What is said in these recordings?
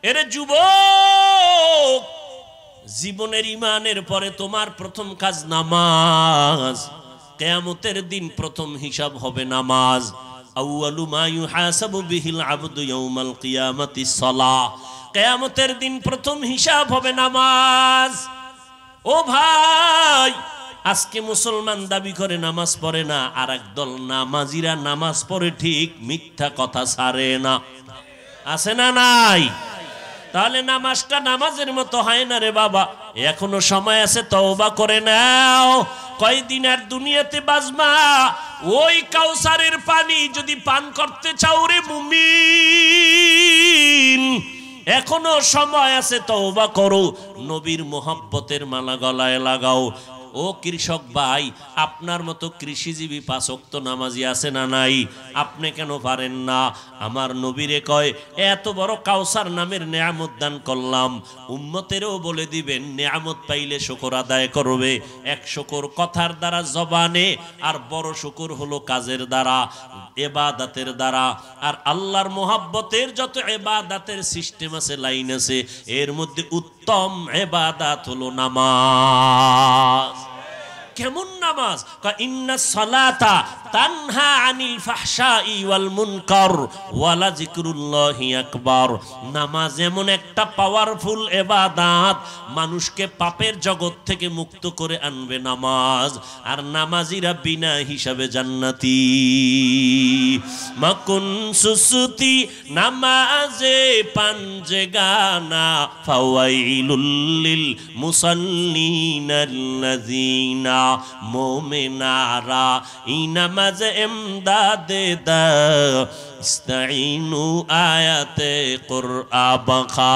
এরে যুবক, জীবনের ঈমানের পরে তোমার প্রথম কাজ নামাজ। কিয়ামতের দিন প্রথম হিসাব হবে নামাজ। আউয়ালু মা ইউহাসাবু বিহিল আবদু ইয়াউমাল কিয়ামাতিস সালাহ। কিয়ামতের দিন প্রথম হিসাব হবে নামাজ। ও ভাই, আজকে মুসলমান দাবি করে নামাজ পড়ে না, আর একদল নামাজিরা নামাজ পড়ে ঠিক, মিথ্যা কথা ছাড়ে না। আছে না নাই? তাহলে নামাজটা নামাজের মতো হয় না রে বাবা। এখনো সময় আছে, তওবা করে নাও। কয়দিন আর দুনিয়াতে বাজমা? ওই কাউসারের পানি যদি পান করতে চাও রে মুমিন, এখনো সময় আছে, তওবা করো। নবীর মোহাব্বতের মালা গলায় লাগাও। ও কৃষক ভাই, আপনার মতো কৃষিজীবী পাঁচ ওয়াক্ত নামাজি আছে না নাই? আপনি কেন পারেন না? আমার নবীরে কয়, এত বড় কাউসার নামের নেয়ামত দান করলাম, উম্মতেরও বলে দিবেন নেয়ামত পাইলে শুকর আদায় করবে। এক শুকর কথার দ্বারা, জবানে, আর বড় শুকর হলো কাজের দ্বারা, ইবাদতের দ্বারা। আর আল্লাহর মোহাব্বতের যত ইবাদতের সিস্টেম আছে, লাইন আছে, এর মধ্যে উত্তম ইবাদত হলো নামাজ। কেমন নামাজ? ইন্না সালাতা তানহা আনিল ফাহশাই ওয়াল মুনকার ওয়ালা যিকরুল্লাহি আকবার। নামাজ এমন একটা পাওয়ারফুল ইবাদত, মানুষকে পাপের জগৎ থেকে মুক্ত করে আনবে নামাজ। আর নামাজিরা বিনা হিসাবে জান্নাতি। মাকুন সুসুতি নামাজে পাঞ্জে গানা, ফাওয়াইলুল লিল মুসাল্লিনাল্লাযিনা মোমেনারা ইনামাজ এমদাদে দা ইস্তাইনু আয়াতে কুরআবখা।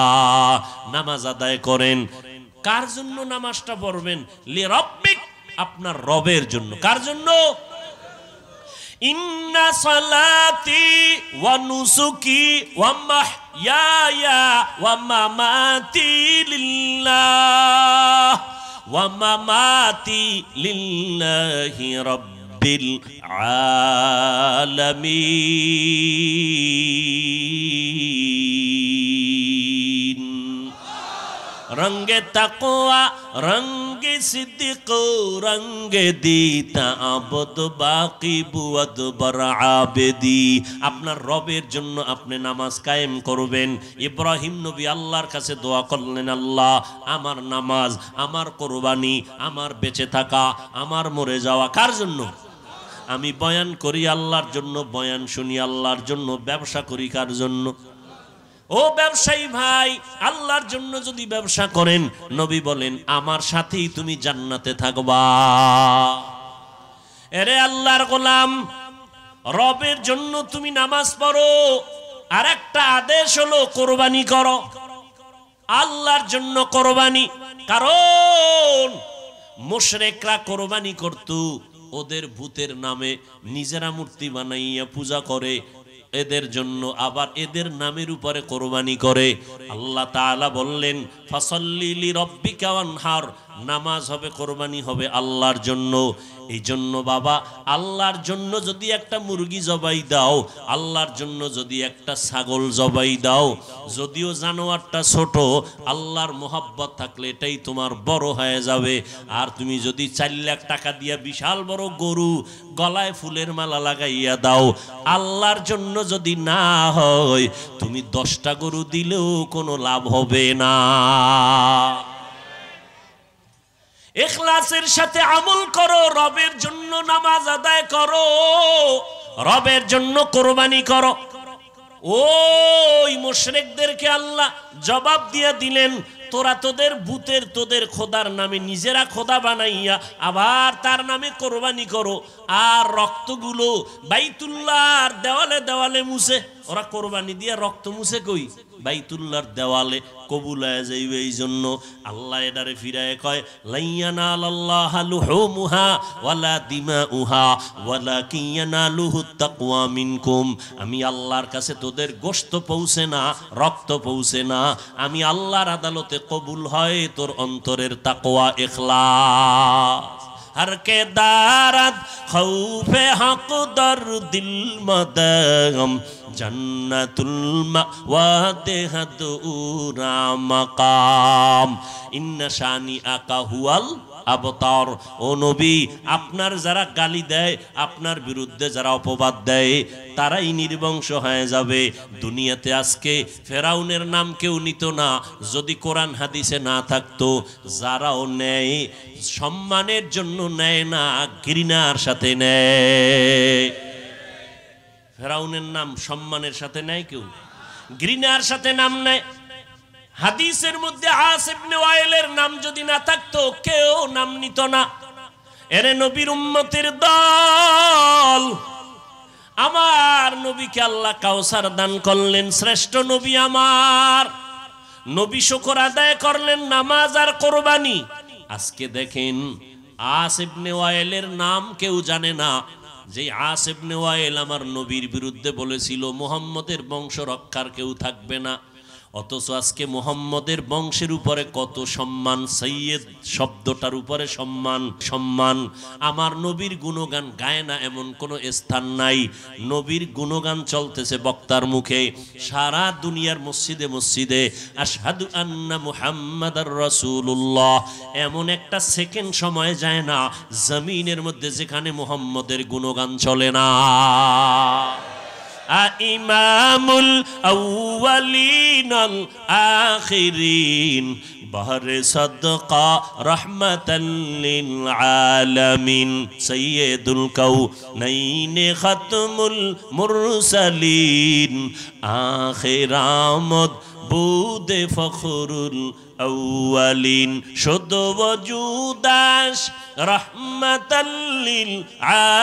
নামাজ আদায় করেন। কার জন্য নামাজটা পড়বেন? লিরাব্বিক, আপনার রবের জন্য। কার জন্য? ইন্না সালাতি ওয়া নুসুকি ওয়া মাহইয়ায়া ওয়া মামাতি লিল্লাহ ওয়া মামাতি লিল্লাহি রাব্বিল আলামিন। রঙ্গে তাকওয়া রঙ্গে সিদ্দিক রঙ্গে দিতা আবদ বাকি বুয়াদ বর আবেদি। আপনার রবের জন্য আপনি নামাজ কায়েম করবেন। ইব্রাহিম নবী আল্লাহর কাছে দোয়া করলেন, আল্লাহ, আমার নামাজ, আমার কোরবানি, আমার বেঁচে থাকা, আমার মরে যাওয়া কার জন্য? আমি বয়ান করি আল্লাহর জন্য, বয়ান শুনি আল্লাহর জন্য, ব্যবসা করি কার জন্য? ও ব্যবসায়ী ভাই, আল্লাহর জন্য যদি ব্যবসা করেন, নবী বলেন আমার সাথেই তুমি জান্নাতে থাকবা। এরে আল্লাহর গোলাম, রবের জন্য তুমি নামাজ পড়ো, আর একটা আদেশ হলো কোরবানি করো। আল্লাহর জন্য কোরবানি। কারণ মুশরিকরা কোরবানি করত, ওদের ভূতের নামে নিজেরা মূর্তি বানাইয়া পূজা করে, এদের জন্য আবার এদের নামের উপরে কোরবানি করে। আল্লাহ তাআলা বললেন, ফাসাল্লি লিরাব্বিকা ওয়ানহার, নামাজ হবে, কোরবানি হবে আল্লাহর জন্য। এই জন্য বাবা, আল্লাহর জন্য যদি একটা মুরগি জবাই দাও, আল্লাহর জন্য যদি একটা ছাগল জবাই দাও, যদিও জানোয়ারটা ছোট, আল্লাহর মোহাব্বত থাকলে এটাই তোমার বড় হয়ে যাবে। আর তুমি যদি 4 লাখ টাকা দিয়া বিশাল বড় গরু গলায় ফুলের মালা লাগাইয়া দাও, আল্লাহর জন্য যদি না হয়, তুমি 10টা গরু দিলেও কোনো লাভ হবে না। ইখলাসের সাথে আমল করো, রবের জন্য নামাজ আদায় করো, রবের জন্য কোরবানি করো। ওই মুশরিকদেরকে আল্লাহ জবাব দিয়ে দিলেন, তোরা তোদের ভূতের, তোদের খোদার নামে নিজেরা খোদা বানাইয়া আবার তার নামে কোরবানি করো, আর রক্তগুলো বাইতুল্লাহর দেওয়ালে দেওয়ালে মুছে। ওরা কোরবানি দিয়ে রক্ত মুছে কই? বাইতুল্লাহর দেওয়ালে। কবুল হয়ে যাইবে। এই জন্য আল্লাহ এটারে ফিরায় কয়, লাইয়ানালাল্লাহা লুহুমুহা ওয়ালা দিমাউহা ওয়ালাকিন ইয়ানালুহুত তাকওয়া মিনকুম। আমি আল্লাহর কাছে তোদের গোশত পৌঁছে না, রক্ত পৌঁছে না, আমি আল্লাহর আদালতে কবুল হয় তোর অন্তরের তাকওয়া, ইখলাস। हर के दारत खौफे हक दर दिल मदम জান্নাতুল মাওয়াতে হাদুরা মাকাম ইন্না শানি আকা হুয়াল আবতার। ও নবী, আপনার যারা গালি দেয়, আপনার বিরুদ্ধে যারা অপবাদ দেয়, তারাই নির্বংশ হয়ে যাবে। দুনিয়াতে আজকে ফেরাউনের নাম কেউ নিত না যদি কোরআন হাদিসে না থাকতো। যারাও নেয় সম্মানের জন্য নেয় না, ঘৃণার সাথে নেয়। ফেরাউনের নাম সম্মানের সাথে নেয় কেউ, ঘৃণার সাথে নাম নেয়। হাদিসের মধ্যে আস ইবনে ওয়াইলের নাম যদি না থাকতো কেউ নাম নিত না। এরে নবীর উম্মতের দল, আমার নবীকে আল্লাহ কাউসার দান করলেন, শ্রেষ্ঠ নবী আমার নবী শুকর আদায় করলেন নামাজ আর কোরবানি। আজকে দেখেন আস ইবনে ওয়াইলের নাম কেউ জানে না। যে আস ইবনে ওয়াইল আমার নবীর বিরুদ্ধে বলেছিল মুহাম্মদের বংশ রক্ষার কেউ থাকবে না, অথচ আজকে মুহাম্মদের বংশের উপরে কত সম্মান, সৈয়দ শব্দটার উপরে সম্মান। সম্মান আমার নবীর গুণগান গায় না এমন কোনো স্থান নাই। নবীর গুণগান চলতেছে বক্তার মুখে, সারা দুনিয়ার মসজিদে মসজিদে আশহাদু আন্না মুহাম্মাদার রাসূলুল্লাহ। এমন একটা সেকেন্ড সময় যায় না জমিনের মধ্যে যেখানে মুহাম্মদের গুণগান চলে না। ইমামুল আউয়ালিনাল আখিরিন বাহরে সাদকা রাহমাতাল লিল আলামিন সাইয়্যিদুল কাউনাইনি খাতমুল মুরসালিন আখিরামত বুদে ফখরুল আউয়ালিন শুদ্ধ ওজুদাস রাহমাতাল লিল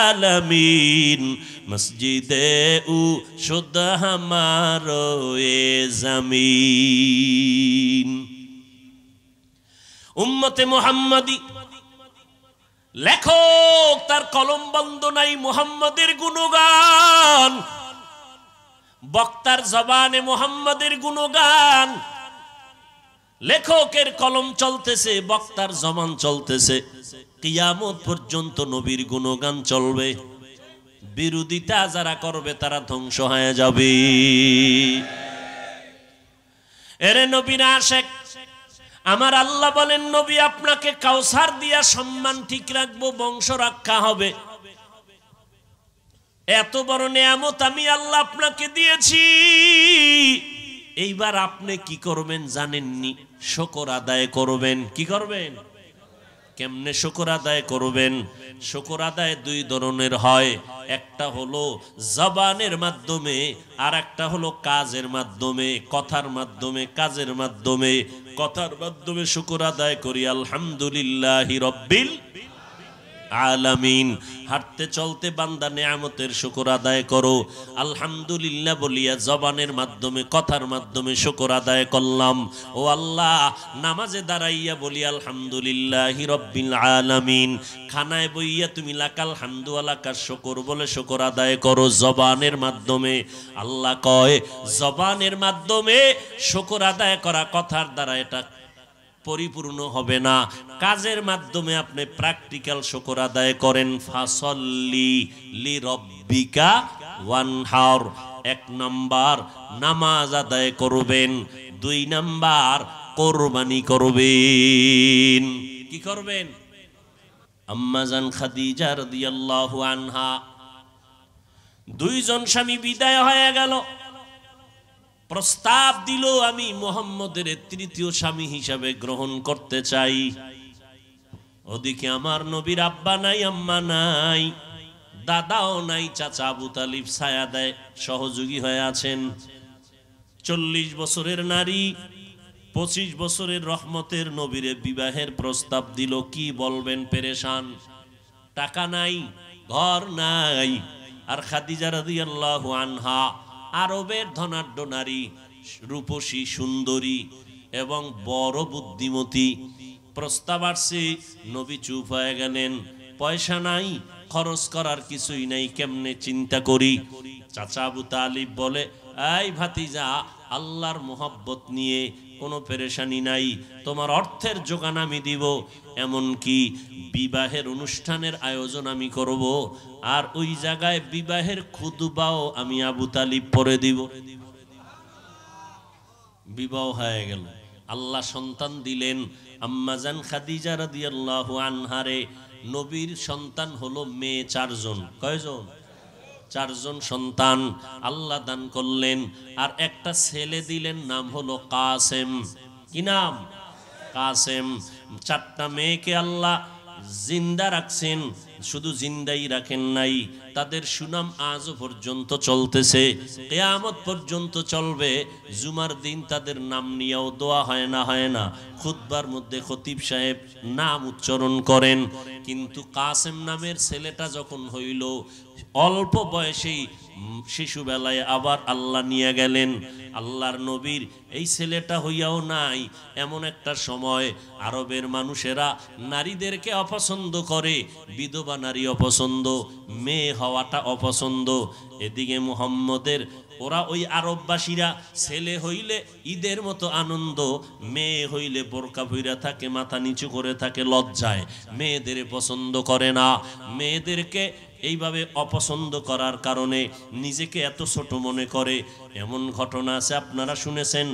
আলামিন মসজিদে উ শুদ্ধ হামারো এ জমিন। উম্মতে মুহাম্মাদি লেখক তার কলম বন্ধ নাই মুহাম্মাদের গুণগান, বক্তার জবানে মুহাম্মাদের গুণগান। লেখকের কলম চলতেছে, বক্তার জবান চলতেছে, কিয়ামত পর্যন্ত নবীর গুণগান চলবে। বিরোধিতা যারা করবে তারা ধ্বংস হয়ে যাবে। এরে নবীর আশিক আমার আল্লাহ বলেন নবী আপনাকে কাউসার দিয়া সম্মান ঠিক রাখবো, বংশ রক্ষা হবে। এত বড় নিয়ামত আমি আল্লাহ আপনাকে দিয়েছি, এইবার আপনি কি করবেন জানেননি? শুকর আদায় করবেন। কি করবেন? কেমনে শুকর আদায় করবেন? শুকর আদায় দুই ধরনের হয়, একটা হলো জবানের মাধ্যমে আর একটা হলো কাজের মাধ্যমে, কথার মাধ্যমে, কাজের মাধ্যমে। কথার মাধ্যমে শুকর আদায় করি আলহামদুলিল্লাহি রাব্বিল আলামিন। হাঁটতে চলতে বান্দা নেয়ামতের শুকর আদায় করো আলহামদুলিল্লাহ বলিয়া জবানের মাধ্যমে, কথার মাধ্যমে শুকর আদায় করলাম। ও আল্লাহ, নামাজে দাঁড়াইয়া বলি আলহামদুলিল্লাহি রাব্বিল আলামিন। খানায় বইয়া তুমি লাকাল হামদু ওয়া লাকাশ শুকর বলে শুকর আদায় করো জবানের মাধ্যমে। আল্লাহ কয় জবানের মাধ্যমে শুকর আদায় করা কথার দ্বারা এটা পরিপূর্ণ হবে না, কাজের মাধ্যমে আপনি প্র্যাকটিক্যাল শুকর আদায় করেন। ফাসল্লি লিরাব্বিকা ওয়ানহার। 1 নাম্বার নামাজ আদায় করবেন, 2 নাম্বার কোরবানি করবেন। কি করবেন? আম্মা জান খাদিজা রাদিয়াল্লাহু আনহা, 2 জন স্বামী বিদায় হয়ে গেল, প্রস্তাব দিল আমি মুহাম্মদের 3য় স্বামী হিসাবে গ্রহণ করতে চাই। ওদিকে আমার নবীর আব্বা নাই, আম্মা নাই, দাদাও নাই, চাচা আবু তালিব ছায়া দেয় সহযোগী হয়ে আছেন। 40 বছরের নারী 25 বছরের রহমতের নবীরে বিবাহের প্রস্তাব দিল। কি বলবেন? পেরেশান, টাকা নাই, ঘর নাই। আর খাদিজা রাদিয়াল্লাহু আনহা আরবের ধনাঢ্য নারী, রূপসী সুন্দরী এবং বড় বুদ্ধিমতী। প্রস্তাব আসছে, নবী চুপ হয়ে গেলেন। পয়সা নাই, খরচ করার কিছুই নাই, কেমনে চিন্তা করি। চাচা আবু তালিব বলে, এই ভাতিজা, আল্লাহর মোহাব্বত নিয়ে কোনো পেরেশানি নাই, তোমার অর্থের যোগান আমি দিব, এমনকি বিবাহের অনুষ্ঠানের আয়োজন আমি করব, আর ওই জায়গায় বিবাহের খুতবাও আমি আবু তালিব পড়ে দিব। বিবাহ হয়ে গেল, আল্লাহ সন্তান দিলেন। আম্মাজান খাদিজা রাদিয়াল্লাহু আনহারে নবীর সন্তান হলো মেয়ে 4 জন। কয়জন? 4 জন সন্তান আল্লাহ দান করলেন, আর একটা ছেলে দিলেন, নাম হলো কাসেম। কি নাম? কাসেম। 4টা মেয়েকে আল্লাহ জিন্দা রাখছেন, শুধু জিন্দাই রাখেন নাই, তাদের সুনাম আজও পর্যন্ত চলতেছে, কিয়ামত পর্যন্ত চলবে। জুমার দিন তাদের নাম নিয়েও দোয়া হয় না, হয় না? খুতবার মধ্যে খতিব সাহেব নাম উচ্চারণ করেন। কিন্তু কাসেম নামের ছেলেটা যখন হইল, অল্প বয়সেই শিশুবেলায় আবার আল্লাহ নিয়ে গেলেন। আল্লাহর নবীর এই ছেলেটা হইয়াও নাই, এমন একটা সময় আরবের মানুষেরা নারীদেরকে অপছন্দ করে, বিধবা নারী অপছন্দ, মেয়ে হওয়াটা অপছন্দ। এদিকে মুহাম্মদের ওরা ওই আরববাসীরা ছেলে হইলে ঈদের মতো আনন্দ, মেয়ে হইলে বোরকা পইরা থাকে, মাথা নিচু করে থাকে লজ্জায়, মেয়েদের পছন্দ করে না। মেয়েদেরকে এইভাবে অপছন্দ করার কারণে নিজেকে এত ছোট মনে করে। এমন ঘটনা আছে, আপনারা শুনেছেন,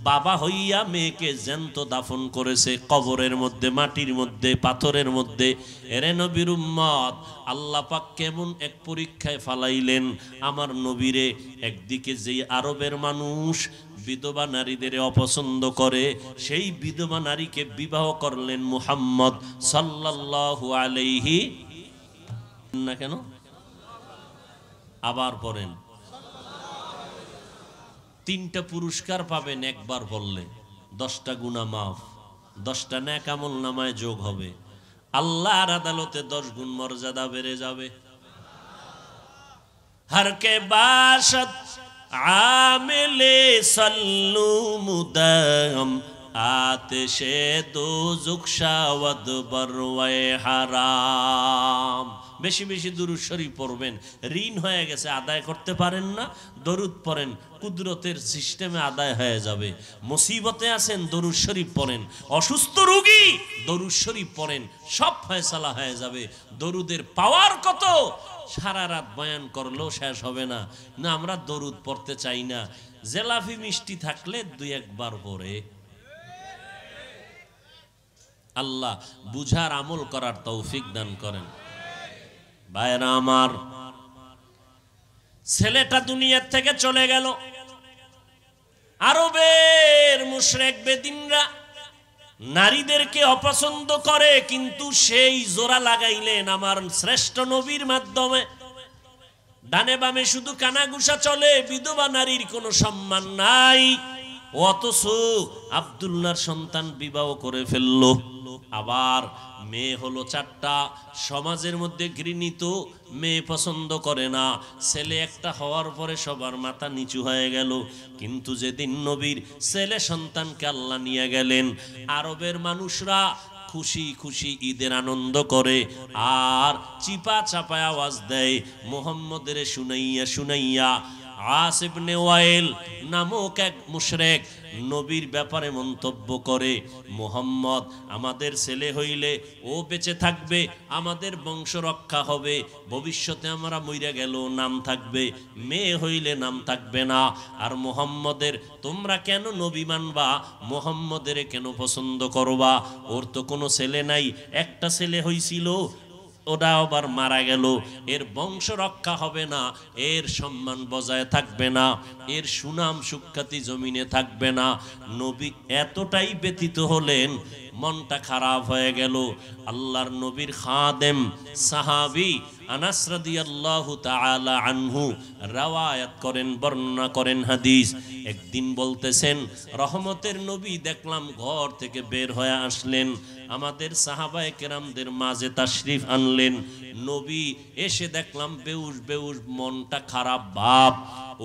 বাবা হইয়া মেয়েকে জ্যান্ত দাফন করেছে কবরের মধ্যে, মাটির মধ্যে, পাথরের মধ্যে। এরে নবীর উম্মত, আল্লাহ পাক কেমন এক পরীক্ষায় ফালাইলেন আমার নবীরে। একদিকে যেই আরবের মানুষ বিধবা নারীদের অপছন্দ করে, সেই বিধবা নারীকে বিবাহ করলেন মুহাম্মদ সাল্লাল্লাহু আলাইহি না কেন? আবার পড়েন। 3টা পুরস্কার পাবেন একবার বললে, 10টা গুনাহ মাফ, 10টা নেক আমল নামায় যোগ হবে, আল্লাহর আদালতে 10 গুণ মর্যাদা বেড়ে যাবে। हर के बाशत आमिले सल्लू मुदम आतिशे दोज़ुख शावद बरवे হারাম। বেশি বেশি দুরূদ শরীফ পড়বেন। ঋণ হয়ে গেছে, আদায় করতে পারেন না, দরুদ পড়েন, কুদরতের সিস্টেমে আদায় হয়ে যাবে। মুসিবতে আছেন, দরুদ শরীফ পড়েন। অসুস্থ রোগী, দরুদ শরীফ পড়েন, সব ফয়সালা হয়ে যাবে। দরুদের পাওয়ার কত, সারা রাত বয়ান করলেও শেষ হবে না। না, আমরা দরুদ পড়তে চাই না, জেলাফি মিষ্টি থাকলে 2-1 বার পড়ে। আল্লাহ বুঝার আমল করার তৌফিক দান করেন। ভাইরা আমার, ছেলেটা দুনিয়ার থেকে চলে গেল। আরবের মুশরিক বেদিনরা নারীদেরকে অপছন্দ করে, কিন্তু সেই জোড়া লাগাইলেন আমার শ্রেষ্ঠ নবীর মাধ্যমে। ডানে বামে শুধু কানাঘুষা চলে, বিধবা নারীর কোনো সম্মান নাই। অথচ আব্দুল্লাহর সন্তান বিবাহ করে ফেললো। আবার মেয়ে হলো 4টা, সমাজের মধ্যে ঘৃণিত, মেয়ে পছন্দ করে না। ছেলে একটা হওয়ার পরে সবার মাথা নিচু হয়ে গেল। কিন্তু যেদিন নবীর ছেলে সন্তানকে আল্লাহ নিয়ে গেলেন, আরবের মানুষরা খুশি খুশি ঈদের আনন্দ করে, আর চিপা চাপায় আওয়াজ দেয় মুহাম্মদের শুনাইয়া শুনাইয়া। আস ইবনে ওয়াইল নামক এক মুশরিক নবীর ব্যাপারে মন্তব্য করে, মুহাম্মদ আমাদের ছেলে হইলে ও বেঁচে থাকবে, আমাদের বংশ রক্ষা হবে, ভবিষ্যতে আমরা মইরা গেল নাম থাকবে, মেয়ে হইলে নাম থাকবে না। আর মুহাম্মদের তোমরা কেন নবী মানবা, মুহাম্মদের কেন পছন্দ করবা? ওর তো কোনো ছেলে নাই, একটা ছেলে হইছিল, ওটা আবার মারা গেল, এর বংশ রক্ষা হবে না, এর সম্মান বজায় থাকবে না, এর সুনাম সুখ্যাতি জমিনে থাকবে না। নবী এতটাই ব্যথিত হলেন, মনটা খারাপ হয়ে গেল। আল্লাহর নবীর খাদেম সাহাবী আনাস রাদিয়াল্লাহু তাআলা আনহু রওয়ায়াত করেন, বর্ণনা করেন হাদিস। একদিন বলতেছেন, রহমতের নবী দেখলাম ঘর থেকে বের হয়ে আসলেন, আমাদের সাহাবায়ে কেরামদের মাঝে তাশরিফ আনলেন। নবী এসে দেখলাম বেউস বেউস, মনটা খারাপ ভাব।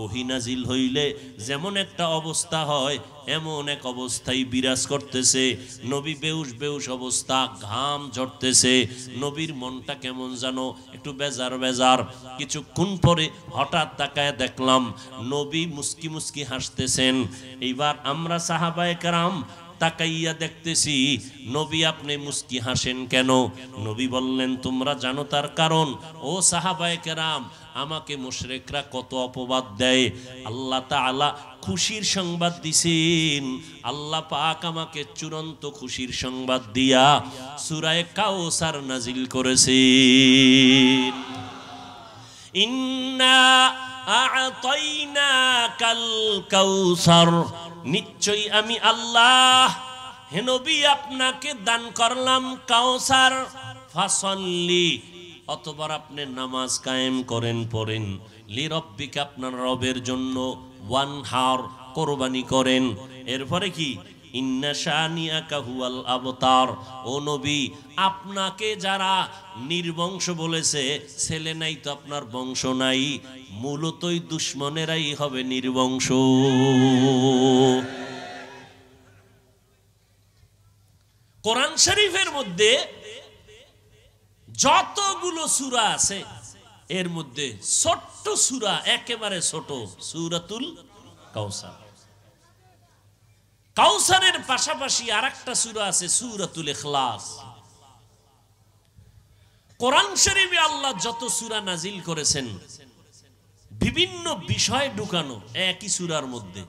ওহী নাজিল হইলে যেমন একটা অবস্থা হয়, এমন এক অবস্থায় বিরাজ করতেছে, নবী বেউস বেউস অবস্থা, ঘাম ঝরতেছে, নবীর মনটা কেমন যেন একটু বেজার বেজার। কিছুক্ষণ পরে হঠাৎ তাকায় দেখলাম নবী মুস্কি মুস্কি হাসতেছেন। এইবার আমরা সাহাবায়ে কেরাম তাকাইয়া দেখতেছি, নবী আপনি মুস্কি হাসেন কেন? নবী বললেন তোমরা জানো তার কারণ। ও সাহাবায়ে কেরাম, আমাকে মুশরিকরা কত অপবাদ দেয়, আল্লাহ তাআলা খুশির সংবাদ দিছেন। আল্লাহ পাক আমাকে চূড়ান্ত খুশির সংবাদ দিয়া সূরা কাউসার নাজিল করেছেন। ইন্না আ'তাইনাকাল কাউসার, নিশ্চয়ই আমি আল্লাহ হে নবী আপনাকে দান করলাম কাউসার। ফাসাল্লি, অতঃপর আপনি নামাজ কায়েম করেন, পড়েন। লিরাব্বিকা, আপনার রবের জন্য। ওয়ানহার, কোরবানি করেন। এরপরে কি? ইন্না শানিয়াকা হুয়াল আবতার, ও নবী আপনাকে যারা নির্বংশ বলেছে, ছেলে নাই তো আপনার বংশ নাই, মূলতই দুশ্মনেরাই হবে নির্বংশ। কোরআন শরীফের মধ্যে যতগুলো সূরা আছে এর মধ্যে ছোট্ট সূরা, একেবারে ছোট, সূরাতুল কাউসার। কাউসারের পাশাপাশি আরেকটা সূরা আছে সূরাতুল ইখলাস। কোরআন শরীফে আল্লাহ যত সূরা নাজিল করেছেন বিভিন্ন বিষয় ঢুকানো একই সূরার মধ্যে,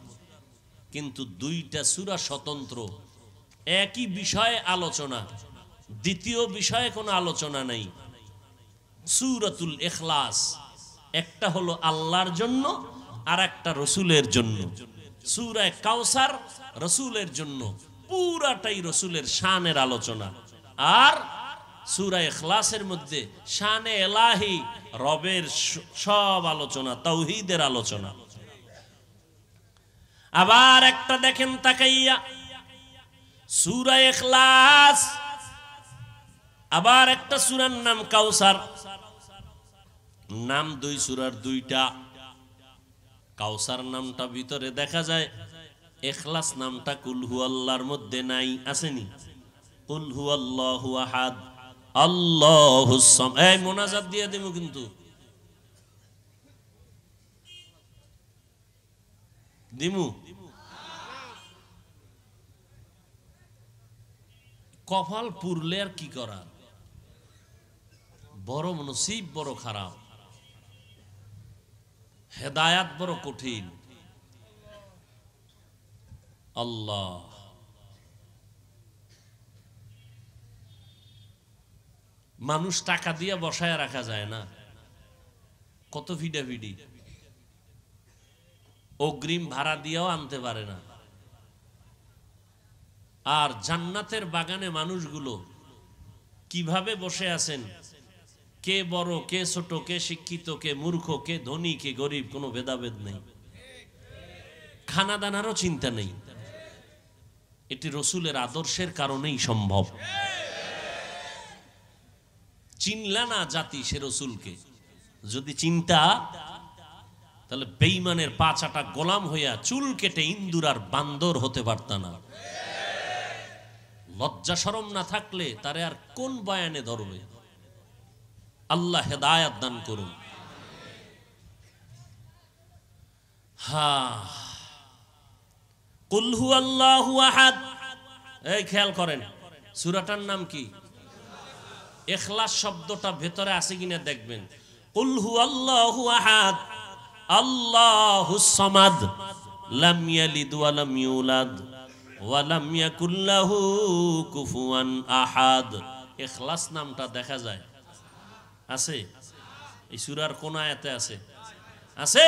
কিন্তু দুইটা সূরা স্বতন্ত্র, একই বিষয়ে আলোচনা, দ্বিতীয় বিষয়ে কোনো আলোচনা নাই। সূরাতুল ইখলাস একটা হলো আল্লাহর জন্য আর একটা রসুলের জন্য। সূরা কাউসার রসুলের জন্য, পুরাটাই রসুলের শানের আলোচনা। আর সূরা ইখলাসের মধ্যে শানে এলাহি, রবের সব আলোচনা, তাওহীদের আলোচনা। আবার একটা দেখেন তাকাইয়া, সূরা ইখলাস, আবার একটা সূরার নাম কাউসার। নাম দুই সূরার দুইটা। কাউসার নামটা ভিতরে দেখা যায়, ইখলাস নামটা কুল হুয়াল্লাহর মধ্যে নাই, আসেনি? কুল হুয়াল্লাহু আহাদ আল্লাহুস সামাদ। এই মোনাজাত দিয়ে দেব কিন্তু, দিমু। কপাল পুরলে আর কি করা, বড় নসিব বড় খারাপ, হেদায়াত বড় কঠিন। আল্লাহ, মানুষ টাকা দিয়ে বসায় রাখা যায় না, কত ভিডাভিডি, অগ্রিম ভাড়া দিয়েও আনতে পারে না। আর জান্নাতের বাগানে মানুষগুলো কিভাবে বসে আছেন, কে বড় কে ছোট, কে শিক্ষিত কে মূর্খ, কে ধনী কে গরিব, কোনো ভেদাভেদ নেই, খানা দানারও চিন্তা নেই। এটি রসুলের আদর্শের কারণেই সম্ভব। চিনলা না জাতি সে রসুলকে, যদি চিন্তা তাহলে বেঈমানের পাঁচাটা গোলাম হইয়া চুল কেটে ইন্দুর আর বান্দর হতে পারত না। লজ্জা শরম না থাকলে তারে আর কোন বয়ানে ধরবে? আল্লাহ হেদায়াত দান করুন। কুল হুয়াল্লাহু আহাদ, এই খেয়াল করেন সূরাটার নাম কি? ইখলাস শব্দটা ভেতরে আছে কিনা দেখবেন। কুল হুয়াল্লাহু আহাদ আল্লাহুস সামাদ লাম ইয়ালিদ ওয়া লাম ইউলাদ ওয়া লাম ইয়াকুল লাহু কুফুয়ান আহাদ। ইখলাস নামটা দেখা যায়, আছে এই সূরার কোন আয়াতে আছে? আছে।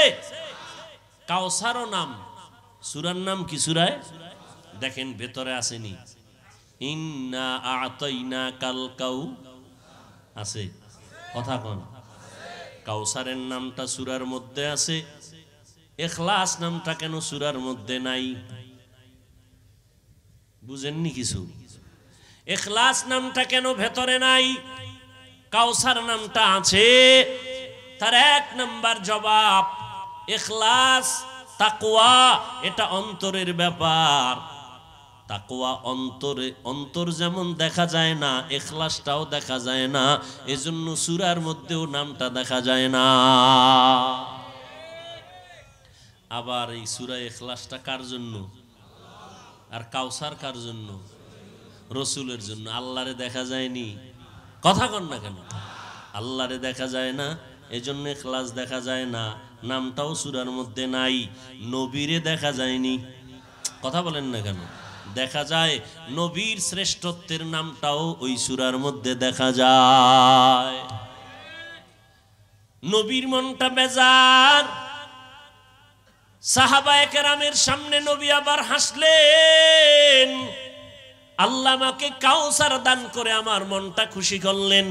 কাউসারও নাম, সূরার নাম কি সূরায়? দেখেন ভেতরে আসেনি, ইন্না আ'তাইনাকাল কাউ, আছে কথা কোন? কাউসারের নামটা সূরার মধ্যে আছে, ইখলাস নামটা কেন সূরার মধ্যে নাই? বুঝেননি কিছু? ইখলাস নামটা কেন ভেতরে নাই, কাউসার নামটা আছে? তার এক নাম্বার জবাব, ইখলাস তাকওয়া এটা অন্তরের ব্যাপার। তাকওয়া অন্তরে, অন্তর যেমন দেখা যায় না, ইখলাসটাও দেখা যায় না, এজন্য সূরার মধ্যেও নামটা দেখা যায় না। আবার এই সূরা ইখলাসটা কার জন্য? আর কাউসার কার জন্য? রসুলের জন্য। আল্লাহরে দেখা যায়নি, কথা কন না কেন? আল্লাহরে দেখা যায় না, এজন্য ইখলাস দেখা যায় না, নামটাও সূরার মধ্যে নাই। নবীরে দেখা যায়নি, কথা বলেন না কেন? দেখা যায়। নবীর শ্রেষ্ঠত্বের নামটাও ওই সূরার মধ্যে দেখা যায়। নবীর মনটা বেজার। সাহাবায়ে কেরামের সামনে নবী আবার হাসলেন, আল্লাহ আমাকে কাউসার দান করে আমার মনটা খুশি করলেন।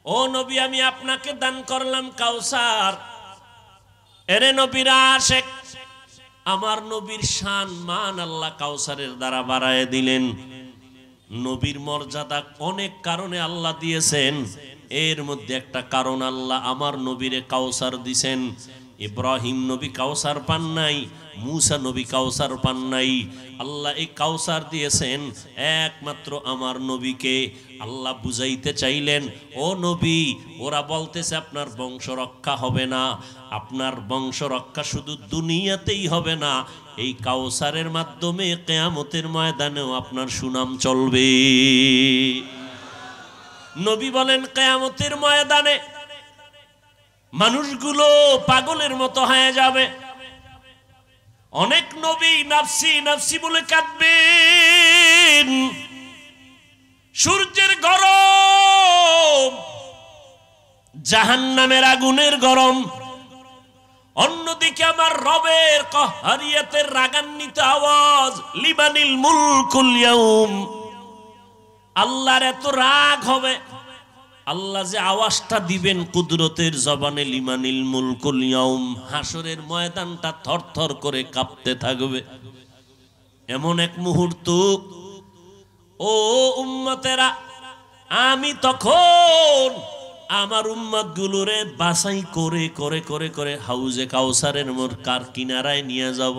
ও নবী, আমি আপনাকে দান করলাম কাউসার। এরে নবীর আশিক, আমার নবীর শান মান আল্লাহ কাউসারের দ্বারা বাড়ায় দিলেন। নবীর মর্যাদা অনেক কারণে আল্লাহ দিয়েছেন, এর মধ্যে একটা কারণ আল্লাহ আমার নবীরে কাউসার দিছেন। ইব্রাহিম নবী কাউসার পান নাই, মূসা নবী কাউসার পান নাই, আল্লাহ এই কাউসার দিয়েছেন একমাত্র আমার নবীকে। আল্লাহ বুঝাইতে চাইলেন, ও নবী, ওরা বলতেছে আপনার বংশ রক্ষা হবে না, আপনার বংশ রক্ষা শুধু দুনিয়াতেই হবে না, এই কাউসারের মাধ্যমে কিয়ামতের ময়দানেও আপনার সুনাম চলবে। নবী বলেন, কিয়ামতের ময়দানে মানুষগুলো পাগলের মতো হয়ে যাবে। অনেক নবী নাফসি নাফসি বলে কাঁদবেন। সূর্যের গরম, জাহান্নামের আগুনের গরম, অন্যদিকে আমার রবের কাহরিয়াতের রাগান্বিত আওয়াজ, লিমানিল মুলকুল ইয়াউম। আল্লাহর এত রাগ হবে, আল্লাহ যে আওয়াজটা দিবেন কুদরতের জবানে, লিমানিল মুলকুল ইয়াউম, হাসরের ময়দানটা থরথর করে কাঁপতে থাকবে। এমন এক মুহূর্ত, ও উম্মতেরা, আমি তখন আমার উম্মতগুলোরে বাছাই করে করে করে করে হাউজে কাউসারের কার কিনারায় নিয়ে যাব।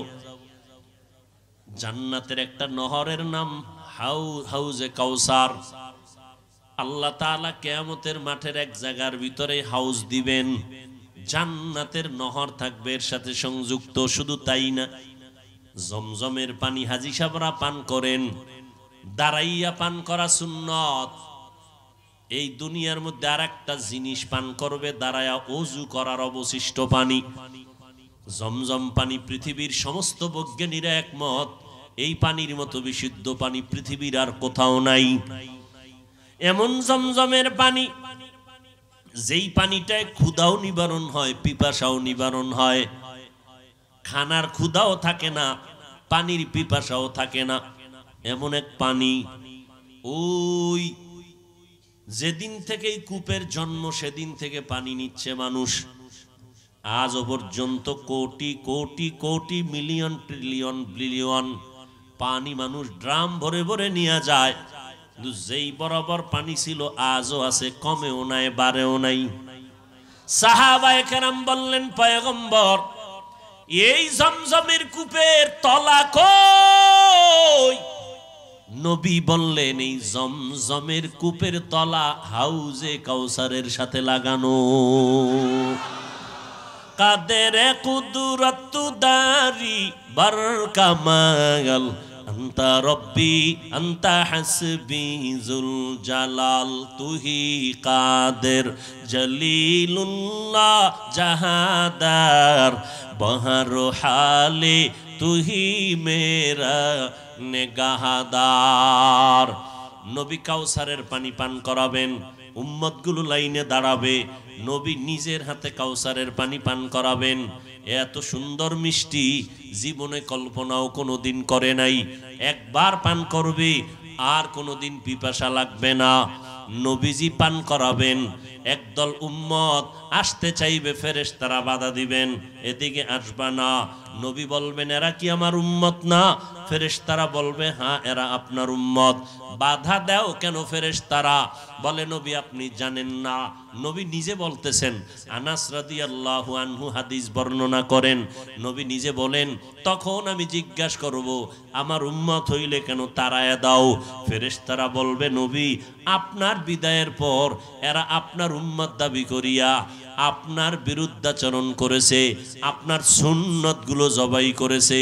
জান্নাতের একটা নহরের নাম হাউজে কাউসার। আল্লাহ তাআলা কিয়ামতের মাঠের এক জায়গার ভিতরে হাউস দিবেন, জান্নাতের নহর থাকবে এর সাথে সংযুক্ত। শুধু তাই না, জমজমের পানি হাজী সাহেবরা পান করেন, দাঁড়াইয়া পান করা সুন্নত। এই দুনিয়ার মধ্যে আর একটা জিনিস পান করবে দাঁড়ায়া, ওযু করার অবশিষ্ট পানি। জমজম পানি পৃথিবীর সমস্ত বৈজ্ঞানিকরা একমত, এই পানির মতো বিশুদ্ধ পানি পৃথিবীর আর কোথাও নাই। এমন জমজমের পানি, যেই পানিটায় ক্ষুধাও নিবারণ হয়, পিপাসাও নিবারণ হয়। খানার ক্ষুধাও থাকে না, পানির পিপাসাও থাকে না। এমন এক পানি, ওই যেদিন থেকে এই কূপের জন্ম সেদিন থেকে পানি নিচ্ছে মানুষ। আজ পর্যন্ত crore crore crore million trillion billion পানি মানুষ ড্রাম ভরে ভরে নিয়ে যায়। যেই বরাবর পানি ছিল আজও আছে, কমেও নাই বাড়েও নাই। সাহাবায়ে কেরাম বললেন, পয়গম্বর, এই জমজমের কূপের তলা কই? নবী বললেন, এই জমজমের কূপের তলা হাউজে কাউসারের সাথে লাগানো। কাদের কুদরত দারি বরকামাল, আন্তা রব্বি আন্তা হাসবি জুল জালাল, তুহি কাদের জলিলুল্লাহ জাহাদার, বহর হালে তুহি মেরা নেগাহাদার। নবী কাউসারের পানি পান করাবেন, উম্মতগুলো লাইনে দাঁড়াবে, নবী নিজের হাতে কাউসারের পানি পান করাবেন। এত সুন্দর মিষ্টি জীবনে কল্পনাও কোনোদিন করে নাই। একবার পান করবে, আর কোনোদিন পিপাসা লাগবে না। নবীজি পান করাবেন, একদল উম্মত আসতে চাইবে, ফেরেশতারা বাধা দিবেন, এদিকে আসবা না। নবী বলবেন এরা কি আমার উম্মত না? ফেরেশতারা বলবে হ্যাঁ এরা আপনার উম্মত। বাধা দাও কেন ফেরেশতারা? বলে নবী আপনি জানেন না। নবী নিজে বলতেছেন, আনাস রাদিয়াল্লাহু আনহু হাদিস বর্ণনা করেন, নবী নিজে বলেন তখন আমি জিজ্ঞাসা করব আমার উম্মত হইলে কেন তাড়ায়া দাও? ফেরেশতারা বলবে নবী আপনার বিদায়ের পর এরা আপনার উম্মত দাবি করিয়া আপনার বিরুদ্ধাচরণ করেছে, আপনার সুন্নতগুলো জবাই করেছে।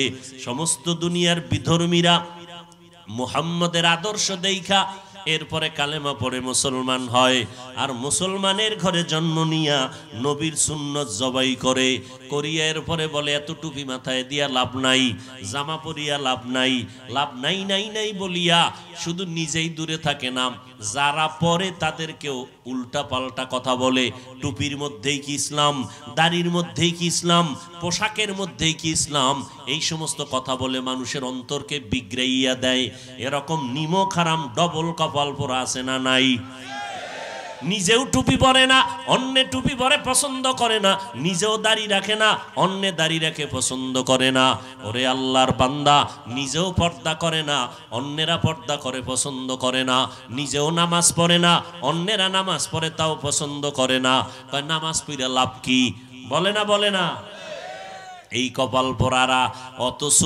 সমস্ত দুনিয়ার বিধর্মীরা মুহাম্মদের আদর্শ দেখা এরপরে কালেমা পড়ে মুসলমান হয়, আর মুসলমানের ঘরে জন্ম নিয়া নবীর সুন্নত জবাই করে করিয়া এরপরে বলে এত টুপি মাথায় দিয়া লাভ নাই, জামা পরিয়া লাভ নাই, লাভ নাই নাই নাই বলিয়া শুধু নিজেই দূরে থাকে না, যারা পরে তাদেরকেও উল্টা পাল্টা কথা বলে। টুপির মধ্যেই কি ইসলাম, দাড়ির মধ্যেই কি ইসলাম, পোশাকের মধ্যেই কি ইসলাম, এই সমস্ত কথা বলে মানুষের অন্তরকে বিগড়াইয়া দেয়। এরকম নিমক হারাম ডবল কপাল পরা আছে না নাই? নিজেও টুপি পরে না, অন্যে টুপি পরে পছন্দ করে না, নিজেও দাড়ি রাখে না, অন্যে দাড়ি রাখে পছন্দ করে না। ওরে আল্লাহর বান্দা, নিজেও পর্দা করে না, অন্যেরা পর্দা করে পছন্দ করে না, নিজেও নামাজ পড়ে না, অন্যেরা নামাজ পড়ে তাও পছন্দ করে না। নামাজ পড়ে লাভ কি? বলে না বলে না? এই কপাল পরারা। অথচ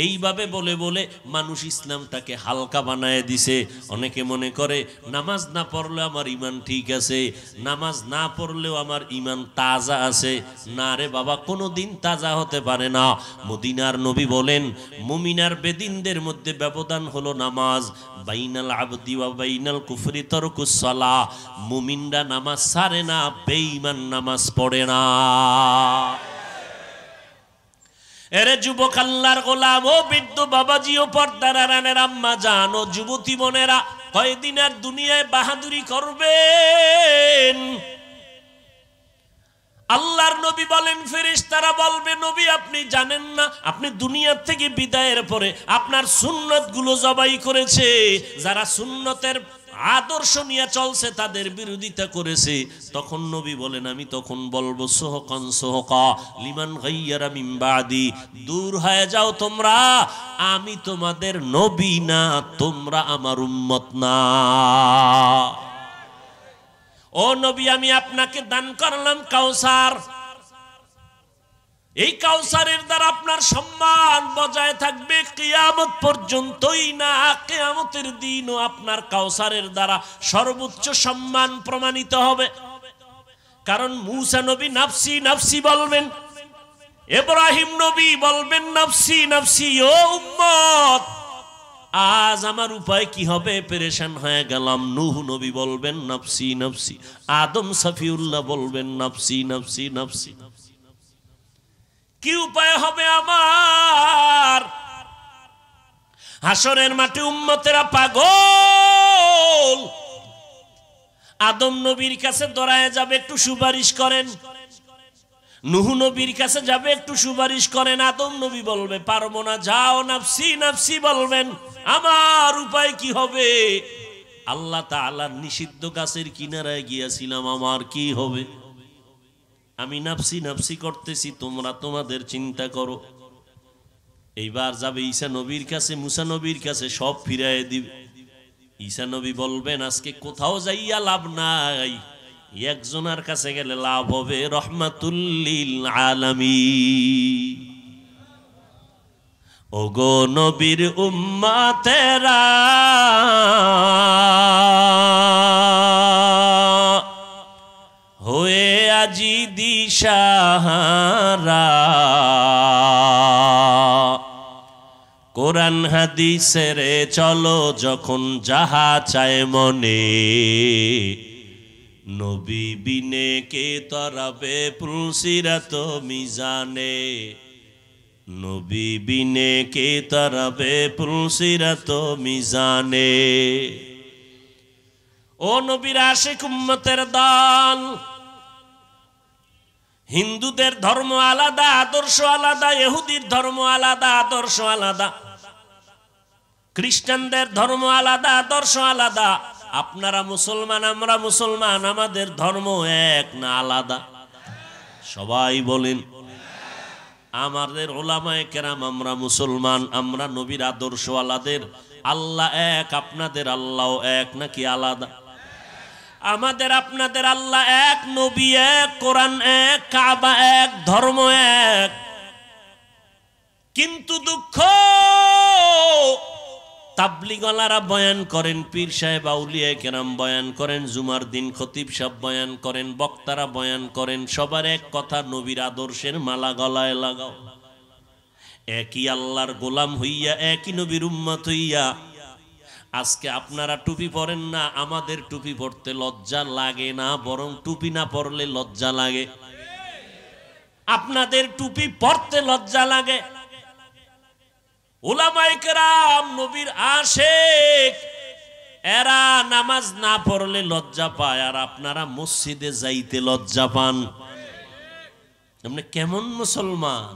এইভাবে বলে বলে মানুষ ইসলামটাকে হালকা বানায় দিছে। অনেকে মনে করে নামাজ না পড়লে আমার ইমান ঠিক আছে, নামাজ না পড়লেও আমার ইমান তাজা আছে। না রে বাবা, কোনো দিন তাজা হতে পারে না। মদিনার নবী বলেন মুমিনার বেদিনদের মধ্যে ব্যবধান হলো নামাজ। বাইনাল আবদি ওয়া বাইনাল কুফরি তারকুস সালাহ। মুমিনরা নামাজ ছাড়ে না, বেঈমান নামাজ পড়ে না। এরে যুবক আল্লাহর গোলাম ও বৃদ্ধ বাবাজি ও পর্দার আড়ালের আম্মা জান ও যুবতী বোনেরা, কয়দিন আর দুনিয়ায় বাহাদুরি করবেন? আল্লাহর নবী বলেন ফেরেশতারা বলবে নবী আপনি জানেন না আপনি দুনিয়া থেকে বিদায়ের পরে আপনার সুন্নতগুলো জবাই করেছে, যারা সুন্নতের আদর্শ নিয়ে চলছে তাদের বিরোধিতা করেছে। তখন নবী বলেন আমি তখন বলবো সোহকান সোহকা লিমান গায়্যারা মিন বাদি, দূর হয়ে যাও তোমরা, আমি তোমাদের নবী না, তোমরা আমার উম্মত না। ও নবী আমি আপনাকে দান করলাম কাউসার, এই কাউসারের দ্বারা আপনার সম্মান বজায় থাকবে কিয়ামত পর্যন্তই না, কিয়ামতের দিনও আপনার কাউসারের দ্বারা সর্বোচ্চ সম্মান প্রমাণিত হবে। কারণ মূসা নবী নাফসি নাফসি বলবেন, ইব্রাহিম নবী বলবেন নাফসি নাফসি। ও উম্মত আজ আমার উপায় কি হবে, পেরেশান হয়ে গেলাম। নূহ নবী বলবেন নাফসি নাফসি, আদম সফিউল্লাহ বলবেন নাফসি নাফসি নাফসি। কি উপায় হবে আমার? হাসরের মাঠে উম্মতেরা পাগল, আদম নবীর কাছে দৌড়ায় যাবে একটু সুপারিশ করেন, নূহ নবীর কাছে যাবে একটু সুপারিশ করেন। আদম নবী বলবে পারবো না, যাও নাফসি নাফসি বলবেন। আমার উপায় কি হবে? আল্লাহ তাআলার নিষিদ্ধ গাছের কিনারায় গিয়েছিলাম, আমার কি হবে? আমি নাফসি নাফসি করতেছি, তোমরা তোমাদের চিন্তা করো। এইবার যাবে ঈসা নবীর কাছে, মুসা নবীর কাছে, সব ফিরায় দিবে। ঈসা নবী বলবেন আজকে কোথাও যাইয়া লাভ নাই, একজনের কাছে গেলে লাভ হবে, রহমাতুল লিল আলামিন। ওগো নবীর উম্মতেরা হয়ে আজি দিশাহারা, কোরআন হাদিসের চলো যখন যাহা চায় মনে, নবী বিনে কে তরাবে পুলসিরাত মিজানে, নবী বিনে কে তরাবে পুলসিরাত মিজানে। ও নবীর আশিক উম্মতের দল, হিন্দুদের ধর্ম আলাদা, আদর্শ আলাদা, ইহুদির ধর্ম আলাদা, আদর্শ আলাদা, খ্রিস্টানদের ধর্ম আলাদা, আদর্শ আলাদা, আপনারা মুসলমান আমরা মুসলমান, আমাদের ধর্ম এক না আলাদা? সবাই বলেন। আমাদের ওলামায়ে কেরাম আমরা মুসলমান, আমরা নবীর আদর্শওয়ালাদের। আল্লাহ এক, আপনাদের আল্লাহ এক নাকি আলাদা? আমাদের আপনাদের আল্লাহ এক, নবী এক, কোরআন এক, কাবা এক, ধর্ম এক। কিন্তু দুঃখ, তাবলিগওয়ালারা বয়ান করেন, পীর সাহেব আউলিয়া কেরাম বয়ান করেন, জুমার দিন খতিব সাহেব বয়ান করেন, বক্তারা বয়ান করেন, সবার এক কথা, নবীর আদর্শের মালা গলায় লাগাও। একই আল্লাহর গোলাম হইয়া, একই নবীর উম্মত হইয়া আজকে আপনারা টুপি পরেন না, আমাদের টুপি পরতে লজ্জা লাগে না, বরং টুপি না পরলে লজ্জা লাগে। আপনাদের টুপি পরতে লজ্জা লাগে। উলামায়ে কেরাম নবীর আশিক, এরা নামাজ না পড়লে লজ্জা পায়, আর আপনারা মসজিদে যাইতে লজ্জা পান। আপনি কেমন মুসলমান,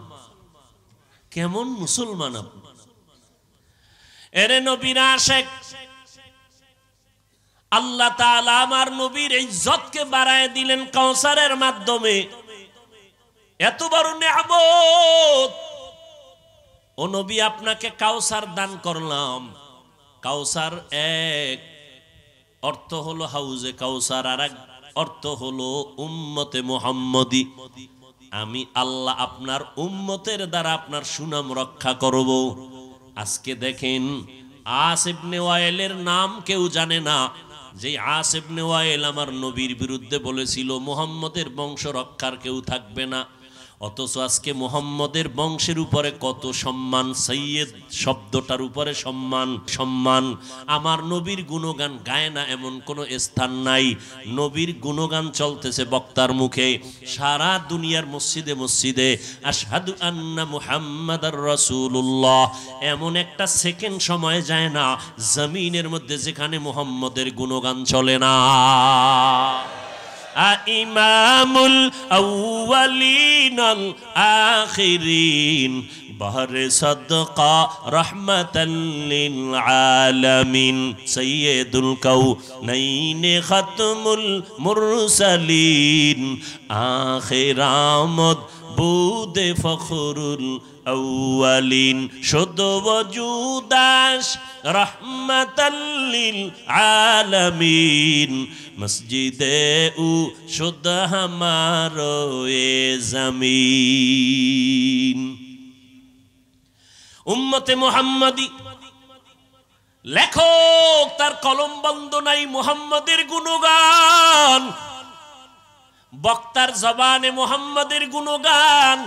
কেমন মুসলমান আপনি? এরে নবীর আশিক, আল্লাহ তাআলা আমার নবীর ইজ্জতকে বাড়ায় দিলেন কাউসারের মাধ্যমে। এত বড় নিয়ামত, ও নবী আপনাকে কাউসার দান করলাম। কাউসার এক অর্থ হলো হাউজে কাউসার, আর এক অর্থ হলো উম্মতে মুহাম্মদী। আমি আল্লাহ আপনার উম্মতের দ্বারা আপনার সুনাম রক্ষা করব। আজকে দেখেন, আস ইবনে ওয়াইলের নাম কেউ জানে না। যে আস ইবনে ওয়াইল আমার নবীর বিরুদ্ধে বলেছিল মুহাম্মদের বংশ রক্ষার কেউ থাকবে না, অথচ আজকে মুহাম্মদের বংশের উপরে কত সম্মান, সৈয়দ শব্দটার উপরে সম্মান। সম্মান আমার নবীর গুণগান গায় না এমন কোন স্থান নাই। নবীর গুণগান চলতেছে বক্তার মুখে, সারা দুনিয়ার মসজিদে মসজিদে আশহাদু আন্না মুহাম্মাদার রাসূলুল্লাহ, এমন একটা সেকেন্ড সময় যায় না জমিনের মধ্যে যেখানে মুহাম্মদের গুণগান চলে না। ইমামুল আউয়ালিনাল আখিরিন বাহরে সাদকা রাহমাতাল লিল আলামিন সাইয়্যিদুল কাউনাইনি খাতমুল মুরসালিন আখিরামত বুদে ফখরুল আউয়ালিন শুদ ওজুদাস রাহমাতাল লিল আলামিন মসজিদে উ শুদ হামারো এ জমিন। উম্মতে মুহাম্মাদি লেখক তার কলম বন্ধ নাই মুহাম্মাদের গুণগান, বক্তার জবানে মুহাম্মাদের গুণগান।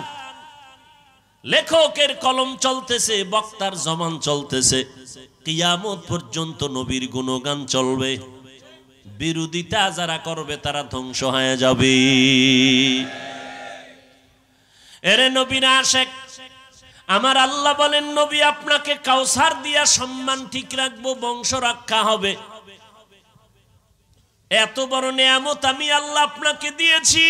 লেখকের কলম চলতেছে, বক্তার জবান চলতেছে, কিয়ামত পর্যন্ত নবীর গুণগান চলবে। বিরোধিতা যারা করবে তারা ধ্বংস হয়ে যাবে। এরে নবীর আশিক, আমার আল্লাহ বলেন নবী আপনাকে কাউসার দিয়া সম্মান ঠিক রাখবো, বংশ রক্ষা হবে। এত বড় নিয়ামত আমি আল্লাহ আপনাকে দিয়েছি।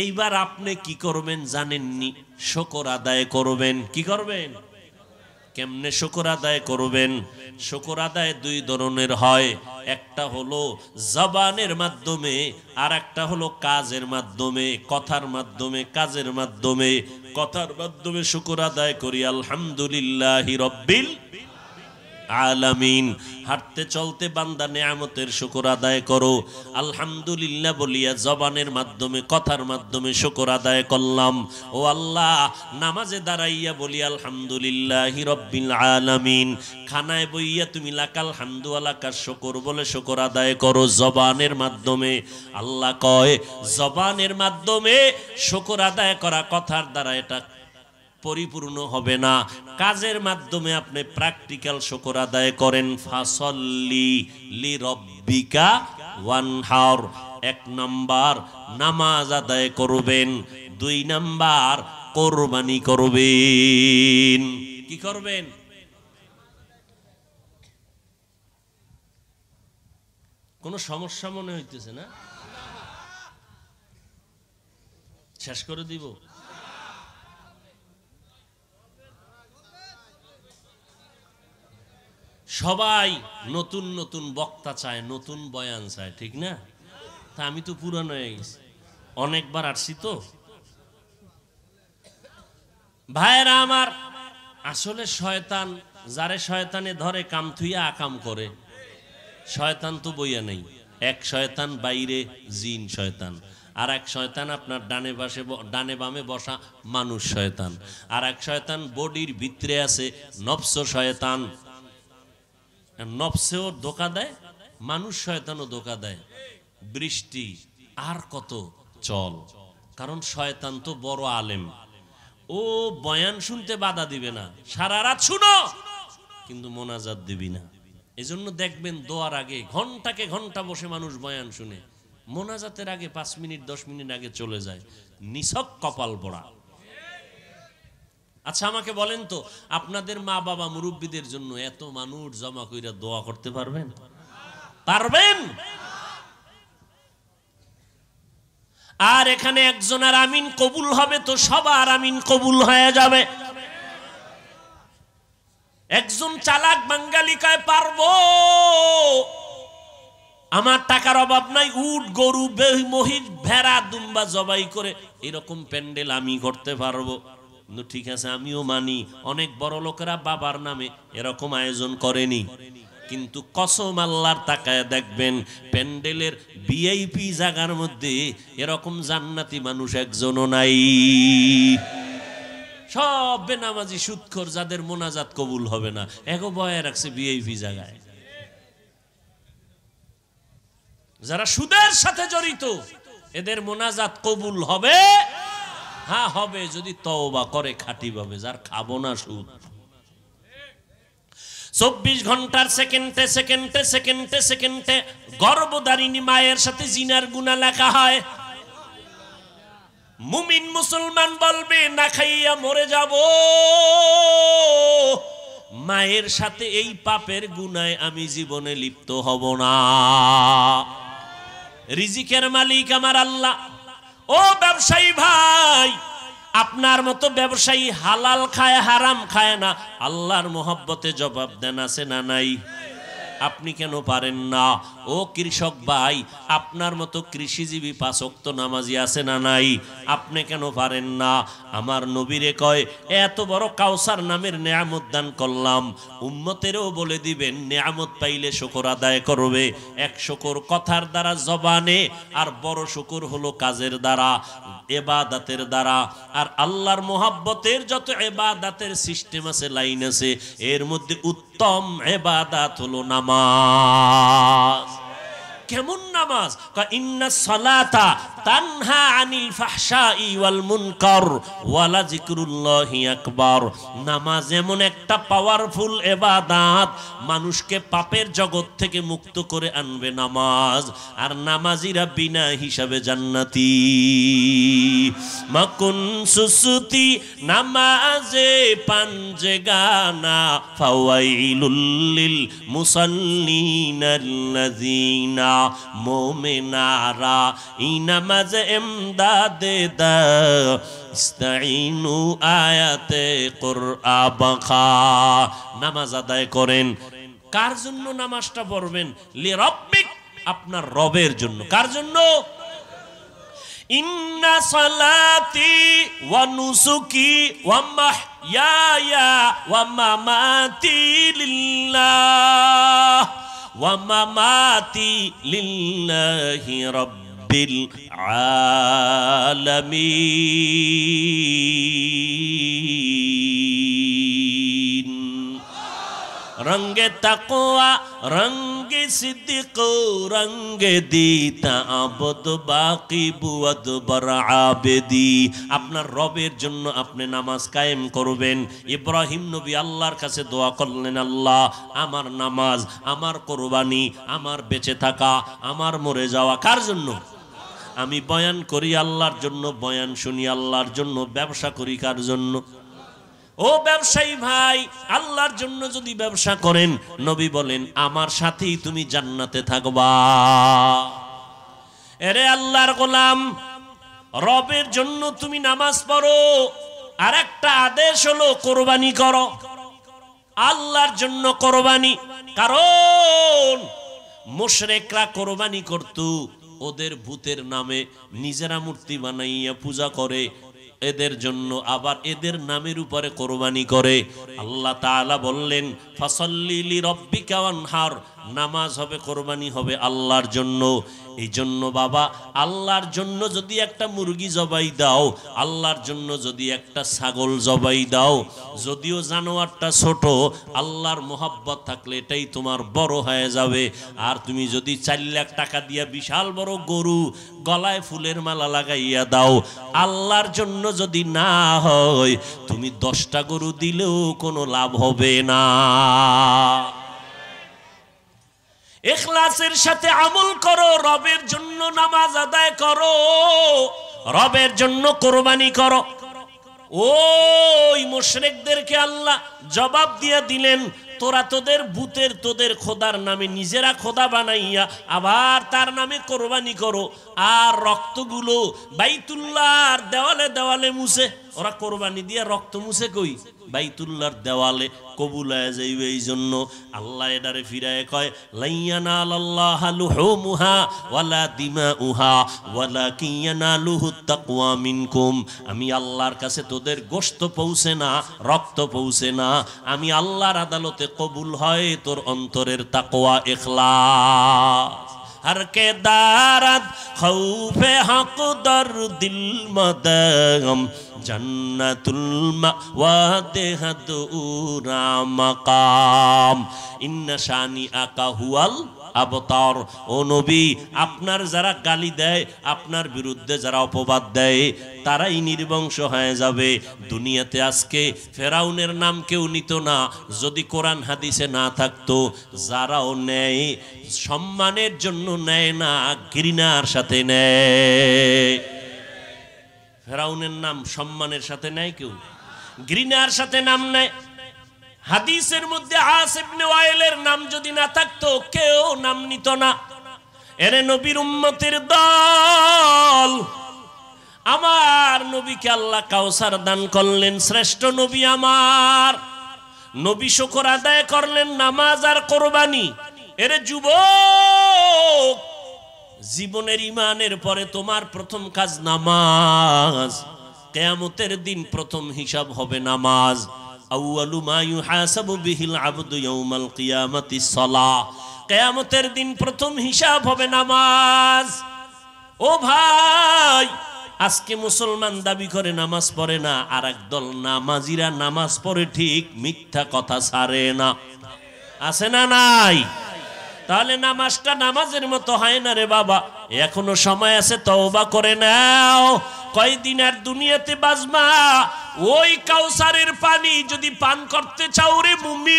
এইবার আপনি কি করবেন জানেননি? শুকর আদায় করবেন। কি করবেন? কেমনে শুকর আদায় করবেন? শুকর আদায় দুই ধরনের হয়, একটা হলো জবানের মাধ্যমে, আর একটা হলো কাজের মাধ্যমে, কথার মাধ্যমে, কাজের মাধ্যমে। কথার মাধ্যমে শুকর আদায় করি আলহামদুলিল্লাহি রাব্বিল আলামিন। হাঁটতে চলতে বান্দা নেয়ামতের শুকর আদায় করো আলহামদুলিল্লাহ বলিয়া জবানের মাধ্যমে, কথার মাধ্যমে শুকর আদায় করলাম। ও আল্লাহ, নামাজে দাঁড়াইয়া বলি আলহামদুলিল্লাহি রাব্বিল আলামিন। খানায় বইয়া তুমি লাকাল হামদু ওয়া লাকাশ শুকর বলে শুকর আদায় করো জবানের মাধ্যমে। আল্লাহ কয় জবানের মাধ্যমে শুকর আদায় করা কথার দ্বারা এটা পরিপূর্ণ হবে না, কাজের মাধ্যমে আপনি প্র্যাকটিক্যাল শুকর আদায় করেন। ফাসল্লি লিরাব্বিকা ওয়ানহার, এক নাম্বার নামাজ আদায় করবেন, দুই নাম্বার কোরবানি করবেন। কি করবেন? কোনো সমস্যা মনে হইতেছে না? শেষ করে দিব? সবাই নতুন নতুন বক্তা চায়, নতুন বয়ান চায়, ঠিক না? তা আমি তো পুরানো হয়ে গেছি, অনেকবার আসছি তো। ভাইরা আমার, আসলে শয়তান যারে শয়তানে ধরে কাম থুইয়া আকাম করে, শয়তান তো বইয়া নেই। এক শয়তান বাইরে জিন শয়তান, আর এক শয়তান আপনার ডানে বামে বসা মানুষ শয়তান, আর এক শয়তান বডির ভিতরে আছে নফস শয়তান। নফসেও ধোকা দেয়, মানুষ শয়তানও ধোকা দেয়। বৃষ্টি আর কত চল, কারণ শয়তান তো বড় আলেম, ও বয়ান শুনতে বাধা দিবে না, সারা রাত শুনো কিন্তু মোনাজাত দিবি না। এজন্য দেখবেন দোয়ার আগে ঘন্টাকে ঘন্টা বসে মানুষ বয়ান শুনে, মোনাজাতের আগে 5 মিনিট 10 মিনিট আগে চলে যায়। নিছক কপাল পড়া। আচ্ছা আমাকে বলেন তো, আপনাদের মা বাবা মুরব্বীদের জন্য এত মানুষ জমা কইরা দোয়া করতে পারবেন? পারবেন? আর এখানে একজনের আমিন কবুল হবে তো সবার আমিন কবুল হয়ে যাবে। একজন চালাক বাঙালি কয় পারবো, আমার টাকার অভাব নাই, উট গরু মহিষ ভেড়া দুম্বা জবাই করে এরকম প্যান্ডেল আমি করতে পারবো। ঠিক আছে, আমিও মানি অনেক বড় লোকেরা বাবার নামে এরকম আয়োজন করেনি, কিন্তু কসম আল্লাহর তাকায় দেখবেন প্যান্ডেলের ভিআইপি জায়গার মধ্যে এরকম জান্নাতি মানুষ একজনও নাই। সব বেনামাজি সুদখোর, যাদের মোনাজাত কবুল হবে না, এগো বয়ে রাখছে ভিআইপি জায়গায়। যারা সুদের সাথে জড়িত এদের মোনাজাত কবুল হবে? হ্যাঁ হবে, যদি তওবা করে খাঁটি ভাবে। যার খাবো না সুদ। 24 ঘন্টার সেকেন্ডে সেকেন্ডে সেকেন্ডে সেকেন্ডে গর্ভধারিণী মায়ের সাথে জিনার গুনাহ লেখা হয়। মুমিন মুসলমান বলবে না খাইয়া মরে যাব, মায়ের সাথে এই পাপের গুনায় আমি জীবনে লিপ্ত হব না। রিজিকের মালিক আমার আল্লাহ। ও ব্যবসায়ী ভাই, আপনার মতো ব্যবসায়ী হালাল খায় হারাম খায় না, আল্লাহর মোহব্বতে জবাব দেন আছে না নাই? আপনি কেন পারেন না? ও কৃষক ভাই, আপনার মতো কৃষিজীবী 5 ওয়াক্ত নামাজি আছে না নাই? আপনি কেন পারেন না? আমার নবীরে কয়, এত বড় কাউসার নামের নেয়ামত দান করলাম, উম্মতেরও বলে দিবেন নেয়ামত পাইলে শুকর আদায় করবে। এক শুকর কথার দ্বারা জবানে, আর বড় শুকর হলো কাজের দ্বারা, ইবাদতের দ্বারা। আর আল্লাহর মোহাব্বতের যত ইবাদতের সিস্টেম আছে, লাইন আছে, এর মধ্যে উত্তম ইবাদত হলো নামাজ। কেমন নামাজ? ইন্নাস সালাতা তানহা আনিল ফাহশাই ওয়াল মুনকার ওয়ালা যিকরুল্লাহি আকবার। নামাজ এমন একটা পাওয়ারফুল ইবাদত, মানুষকে পাপের জগৎ থেকে মুক্ত করে আনবে নামাজ। আর নামাজিরা বিনা হিসাবে জান্নাতি। মাকুন সুসুতি নামাজে পাঞ্জে গানা ফাওয়াইলুল লিল মুসাল্লিনাল্লাযিনা মোমেনারা ইনামাজ এমদাদে দা ইস্তাইনু আয়াতে কুরআন বাখা। নামাজ আদায় করেন। কার জন্য নামাজটা পড়বেন? লিরাব্বিক, আপনার রবের জন্য। কার জন্য? ইন্না সালাতি ওয়া নুসুকি ওয়া মাহইয়ায়া ওয়া মামাতি লিল্লাহ ওয়া মামাতি লিল্লাহি রাব্বিল আলামিন। রঙ্গে তাকওয়া রঙ্গে সিদ্দিক রঙ্গে দিতা আবদ বাকি বুয়াদ বরআবেদি। আপনার রবের জন্য আপনি নামাজ কায়েম করবেন। ইব্রাহিম নবী আল্লাহর কাছে দোয়া করলেন, আল্লাহ আমার নামাজ, আমার কোরবানি, আমার বেঁচে থাকা, আমার মরে যাওয়া কার জন্য? আমি বয়ান করি আল্লাহর জন্য, বয়ান শুনি আল্লাহর জন্য, ব্যবসা করি কার জন্য? ও ব্যবসায়ী ভাই, আল্লাহর জন্য যদি ব্যবসা করেন, নবী বলেন আমার সাথেই তুমি জান্নাতে থাকবা। এরে আল্লাহর গোলাম, রবের জন্য তুমি নামাজ পড়ো, আর একটা আদেশ হলো কোরবানি করো। আল্লাহর জন্য কোরবানি। কারণ মুশরিকরা কোরবানি করত ওদের ভূতের নামে, নিজেরা মূর্তি বানাইয়া পূজা করে, এদের জন্য আবার এদের নামের উপরে কোরবানি করে। আল্লাহ তাআলা বললেন ফাসাল্লি লিরাব্বিকা ওয়ানহার, নামাজ হবে, কোরবানি হবে আল্লাহর জন্য। এই জন্য বাবা, আল্লাহর জন্য যদি একটা মুরগি জবাই দাও, আল্লাহর জন্য যদি একটা ছাগল জবাই দাও, যদিও জানোয়ারটা ছোট, আল্লাহর মোহাব্বত থাকলে এটাই তোমার বড় হয়ে যাবে। আর তুমি যদি 4 লাখ টাকা দিয়া বিশাল বড় গরু গলায় ফুলের মালা লাগাইয়া দাও, আল্লাহর জন্য যদি না হয়, তুমি 10টা গরু দিলেও কোনো লাভ হবে না। ইখলাসের সাথে আমল করো, রবের জন্য নামাজ আদায় করো, রবের জন্য কোরবানি করো। ওই মুশরিকদেরকে আল্লাহ জবাব দিয়ে দিলেন, তোরা তোদের ভূতের, তোদের খোদার নামে নিজেরা খোদা বানাইয়া আবার তার নামে কোরবানি করো, আর রক্তগুলো বাইতুল্লাহর দেওয়ালে দেওয়ালে মুছে। ওরা কোরবানি দিয়ে রক্ত মুছে কই? বাইতুল্লাহর দেওয়ালে। কবুল হয়ে যাইবে। এই জন্য আল্লাহ এটারে ফিরায় কয় লাইয়ানালাল্লাহু লুহুমুহা ওয়ালা দিমাউহা ওয়ালাকিন ইয়ানালুহুত তাকওয়া মিনকুম। আমি আল্লাহর কাছে তোদের গোশত পৌঁছে না, রক্ত পৌঁছে না, আমি আল্লাহর আদালতে কবুল হয় তোর অন্তরের তাকওয়া, ইখলাস। हर के दारद खौफे हक दर दिल मदगम जन्नतुल मअवा देहदूरा मकाम इन्ना शानी आका हुआल अबतार। ओ नबी, আপনার যারা গালি দেয়, আপনার বিরুদ্ধে যারা অপবাদ দেয়, তারাই নির্বংশ হয়ে যাবে। দুনিয়াতে আজকে ফেরাউনের নাম কেউ নিত না যদি কোরআন হাদিসে না থাকতো। যারাও নেয় সম্মানের জন্য নেয় না, ঘৃণার সাথে নেয়। ফেরাউনের নাম সম্মানের সাথে নেয় কেউ, ঘৃণার সাথে নাম নেয়। হাদিসের মধ্যে আস ইবনে ওয়াইলের নাম যদি না থাকতো কেউ নাম নিত না। এরে নবীর উম্মতের দল, আমার নবীকে আল্লাহ কাউসার দান করলেন, শ্রেষ্ঠ নবী আমার। নবী শুকর আদায় করলেন নামাজ আর কোরবানি। এরে যুবক, জীবনের ইমানের পরে তোমার প্রথম কাজ নামাজ। কিয়ামতের দিন প্রথম হিসাব হবে নামাজ। আউয়ালু মা ইউহাসাবু বিহিল আবদু ইয়াউমাল কিয়ামাতিস সালাহ। কিয়ামতের দিন প্রথম হিসাব হবে নামাজ। ও ভাই, আজকে মুসলমান দাবি করে নামাজ পড়ে না, আর একদল নামাজিরা নামাজ পড়ে ঠিক, মিথ্যা কথা ছাড়ে না। আছে না নাই? তাহলে নামাজটা নামাজের মতো হয় না রে বাবা। এখনো সময় আছে, তওবা করে নাও। কয়দিন আর দুনিয়াতে বাজমা। ওই কাউসারের পানি যদি পান করতে চাও রে মুমিন,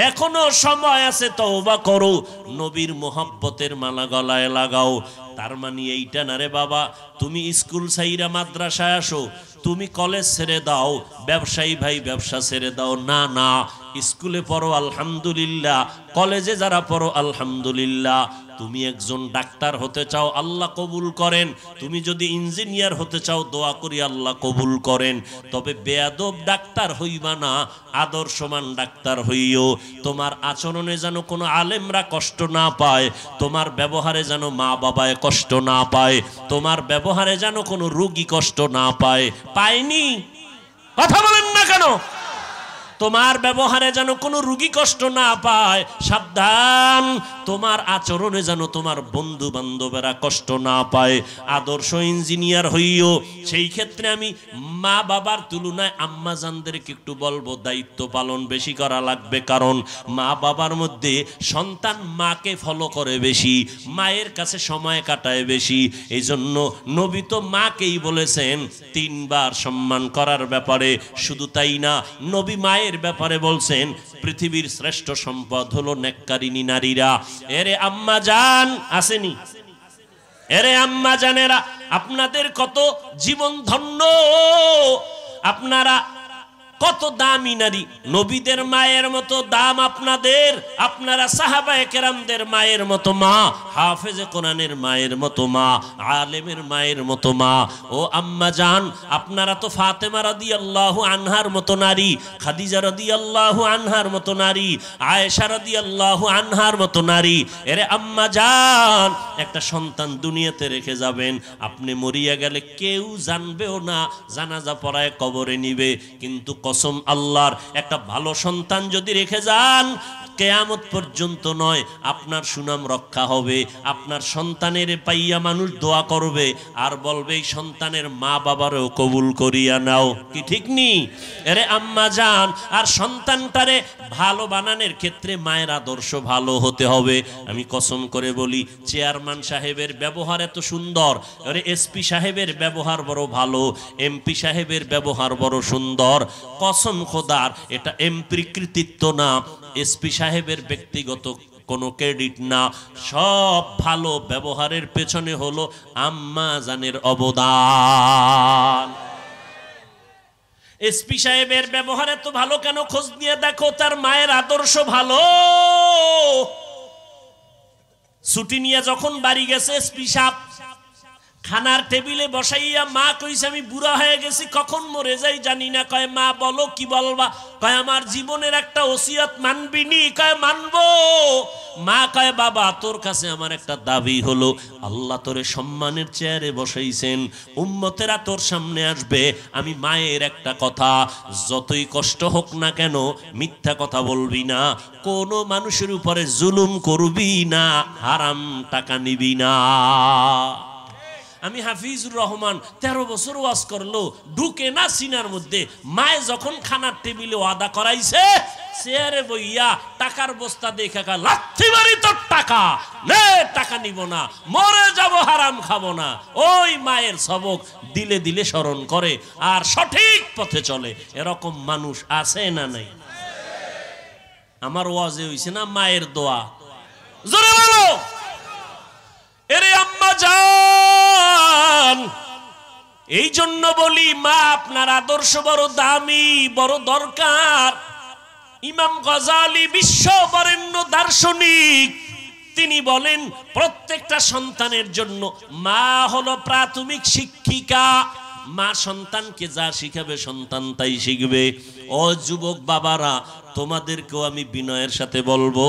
এখনো সময় আছে, তওবা করো, নবীর মোহাব্বতের মালা গলায় লাগাও। তার মানে এইটা না রে বাবা তুমি স্কুল ছাইরা মাদ্রাসায় আসো, তুমি কলেজ ছেড়ে দাও, ব্যবসায়ী ভাই ব্যবসা ছেড়ে দাও। না না, স্কুলে পড়ো আলহামদুলিল্লাহ, কলেজে যারা পড়ো আলহামদুলিল্লাহ। তুমি একজন ডাক্তার হতে চাও, আল্লাহ কবুল করেন। তুমি যদি ইঞ্জিনিয়ার হতে চাও, দোয়া করি আল্লাহ কবুল করেন। তবে বেয়াদব ডাক্তার হইবা না, আদর্শমান ডাক্তার হইও। তোমার আচরণে যেন কোনো আলেমরা কষ্ট না পায়, তোমার ব্যবহারে যেন মা বাবায় কষ্ট না পায়, তোমার ব্যবহারে যেন কোনো রোগী কষ্ট না পায়। পায়নি? কথা বলেন না কেন? তোমার ব্যবহারে যেন কোনো রোগী কষ্ট না পায়। সাবধান, তোমার আচরণে যেন তোমার বন্ধু বান্ধবেরা কষ্ট না পায়। আদর্শ ইঞ্জিনিয়ার হইও। সেই ক্ষেত্রে আমি মা বাবার তুলনায় আম্মা জানদেরকে একটু বলবো, দায়িত্ব পালন বেশি করা লাগবে। কারণ মা বাবার মধ্যে সন্তান মাকে ফলো করে বেশি, মায়ের কাছে সময় কাটায় বেশি। এই জন্য নবী তো মাকেই বলেছেন 3 বার সম্মান করার ব্যাপারে। শুধু তাই না, নবী মায়ের ব্যাপারে বলছেন পৃথিবীর শ্রেষ্ঠ সম্পদ হলো নেককারিনী নারীরা। এরে আম্মা জান আসেনি? এরে আম্মা জানেরা, আপনাদের কত জীবন ধন্য। আপনারা কত দামি নারী, নবীদের মায়ের মতো দাম আপনাদের, আপনারা সাহাবায়ে কেরামদের মায়ের মতো মা, হাফেজে কোরআনের মায়ের মতো মা, আলেমের মায়ের মতো মা। ও আম্মা জান, আপনারা তো ফাতেমা রাদিয়াল্লাহু আনহার মতো নারী, খাদিজা রাদিয়াল্লাহু আনহার মতো নারী, আয়েশা রাদিয়াল্লাহু আনহার মতো নারী। এরে আম্মা জান, একটা সন্তান দুনিয়াতে রেখে যাবেন, আপনি মরিয়া গেলে কেউ জানবেও না, জানাজা পড়ায় কবরে নিবে, কিন্তু কসম আল্লাহর, একটা ভালো সন্তান যদি রেখে যান, কিয়ামত পর্যন্ত নয় আপনার সুনাম রক্ষা হবে। আপনার সন্তানের পাইয়া মানুষ দোয়া করবে আর বলবে এই সন্তানের মা বাবারও কবুল করিয়া নাও, কি ঠিক নি? আরে আম্মা জান, আর সন্তানটারে ভালো বানানোর ক্ষেত্রে মায়ের আদর্শ ভালো হতে হবে। আমি কসম করে বলি, চেয়ারম্যান সাহেবের ব্যবহার এত সুন্দর, আরে এসপি সাহেবের ব্যবহার বড় ভালো, এমপি সাহেবের ব্যবহার বড় সুন্দর, কসম খোদার, এটা এমপির কৃতিত্ব না, এসপি সাহেবের ব্যক্তিগত কোনো ক্রেডিট না, সব ভালো ব্যবহারের পেছনে হলো আম্মা জানের অবদান। এসপি সাহেবের ব্যবহার এত ভালো কেন? খোঁজ নিয়ে দেখো, তার মায়ের আদর্শ ভালো। ছুটি নিয়ে যখন বাড়ি গেছে এসপি সাহেব, খানার টেবিলে বসাইয়া মা কইছে আমি বুড়া হয়ে গেছি, কখন মরে যাই জানি না। কয় মা বলো কি বলবা? কয় আমার জীবনের একটা ওসিয়ত মানবিনি? কয় মানবো। মা কয় বাবা তোর কাছে আমার একটা দাবি হলো, আল্লাহ তোরে সম্মানের চেয়ারে বসাইছেন, উম্মতেরা তোর সামনে আসবে, আমি মায়ের একটা কথা, যতই কষ্ট হোক না কেন মিথ্যা কথা বলবি না, কোনো মানুষের উপরে জুলুম করবি না, হারাম টাকা নিবি না। আমি হাফিজুর রহমান 13 বছর ওয়াজ করলো, ঢুকে না সিনার মধ্যে। মায়ে যখন খানার টেবিলে ওয়াদা করাইছে, চেয়ারে বইয়া টাকার বস্তা দেখা লাথি মারি, তোর টাকা নে, টাকা নিব না, মরে যাব, হারাম খাবো না। ওই মায়ের সবক দিলে দিলে স্মরণ করে আর সঠিক পথে চলে। এরকম মানুষ আছে না নাই? আমার ওয়াজে হইছে না মায়ের দোয়া, জোরে বলো। এরে আম্মা জান, এই জন্য বলি মা আপনার আদর্শ বড় দামি, বড় দরকার। ইমাম গজালি বিশ্ব বরেণ্য দার্শনিক, তিনি বলেন প্রত্যেকটা সন্তানের জন্য মা হলো প্রাথমিক শিক্ষিকা। মা সন্তানকে যা শিখাবে সন্তান তাই শিখবে। ও যুবক বাবারা, তোমাদেরকেও আমি বিনয়ের সাথে বলবো,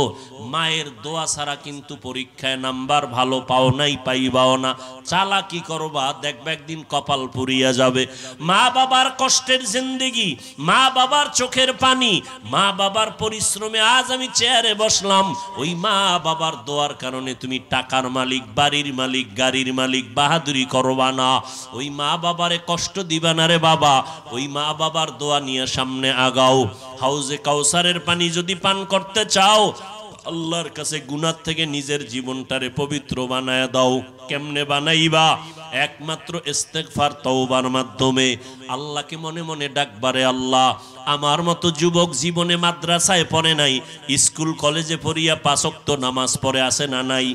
মায়ের দোয়া ছাড়া কিন্তু পরীক্ষায় নাম্বার ভালো পাও নাই, পাইবাও না। চালাকি করবা, দেখবে একদিন কপাল পুড়িয়া যাবে। মা বাবার কষ্টের জিন্দেগি, মা বাবার চোখের পানি, মা বাবার পরিশ্রমে আজ আমি চেয়ারে বসলাম। ওই মা বাবার দোয়ার কারণে তুমি টাকার মালিক, বাড়ির মালিক, গাড়ির মালিক, বাহাদুরি করবা না। ওই মা বাবারে কষ্ট দিবা না রে বাবা। ওই মা বাবার দোয়া নিয়ে সামনে আগাও। হাউজে কাউসারের পানি যদি পান করতে চাও, আল্লাহর কাছে গুনাহ থেকে নিজের জীবনটারে পবিত্র বানায় দাও। কেমনে বানাইবা? একমাত্র ইস্তেগফার, তওবার মাধ্যমে। আল্লাহকে মনে মনে ডাকবারে, আল্লাহ আমার মতো যুবক জীবনে মাদ্রাসায় পড়ে নাই, স্কুল কলেজে পড়িয়া 5 ওয়াক্ত নামাজ পড়ে আছে না নাই?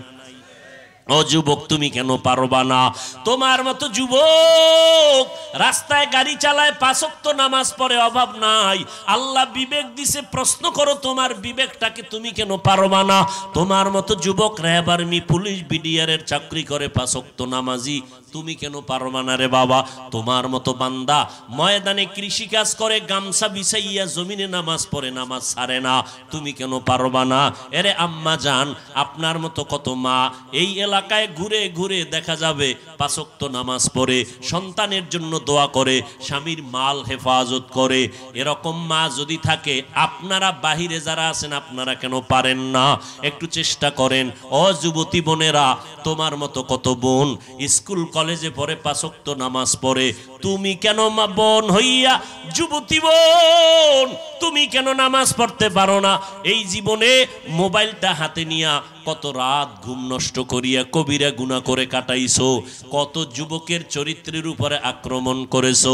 ও যুবক, তুমি কেন পারবা না? তোমার মতো যুবক রাস্তায় গাড়ি চালায়, 5 ওয়াক্ত নামাজ পড়ে, অভাব নাই। আল্লাহ বিবেক দিছে, প্রশ্ন করো তোমার বিবেকটাকে, তুমি কেন পারবা না? তোমার মতো যুবক র্যাব, আর্মি, পুলিশ, বিডিআরের চাকরি করে, 5 ওয়াক্ত নামাজি, তুমি কেন পারবা না রে বাবা? তোমার মতো বান্দা ময়দানে কৃষি কাজ করে, গামছা বিছাইয়া জমিনে নামাজ পড়ে, নামাজ ছাড়ে না, তুমি কেন পারবা না? এরে আম্মা জান, আপনার মতো কত মা এই এলাকায় ঘুরে ঘুরে দেখা যাবে 5 ওয়াক্ত নামাজ পড়ে, সন্তানের জন্য দোয়া করে, স্বামীর মাল হেফাজত করে। এরকম মা যদি থাকে, আপনারা বাহিরে যারা আছেন আপনারা কেন পারেন না? একটু চেষ্টা করেন। ও যুবতী বোনেরা, তোমার মতো কত বোন স্কুল কলেজে পড়ে, 5 ওয়াক্ত নামাজ পড়ে, তুমি কেন মা বোন হইয়া, যুবতী বোন তুমি কেন নামাজ পড়তে পারো না? এই জীবনে মোবাইলটা হাতে নিয়া কত রাত ঘুম নষ্ট করিয়া কবিরা গুনাহ করে কাটাইছো, কত যুবকের চরিত্রের উপরে আক্রমণ করেছো,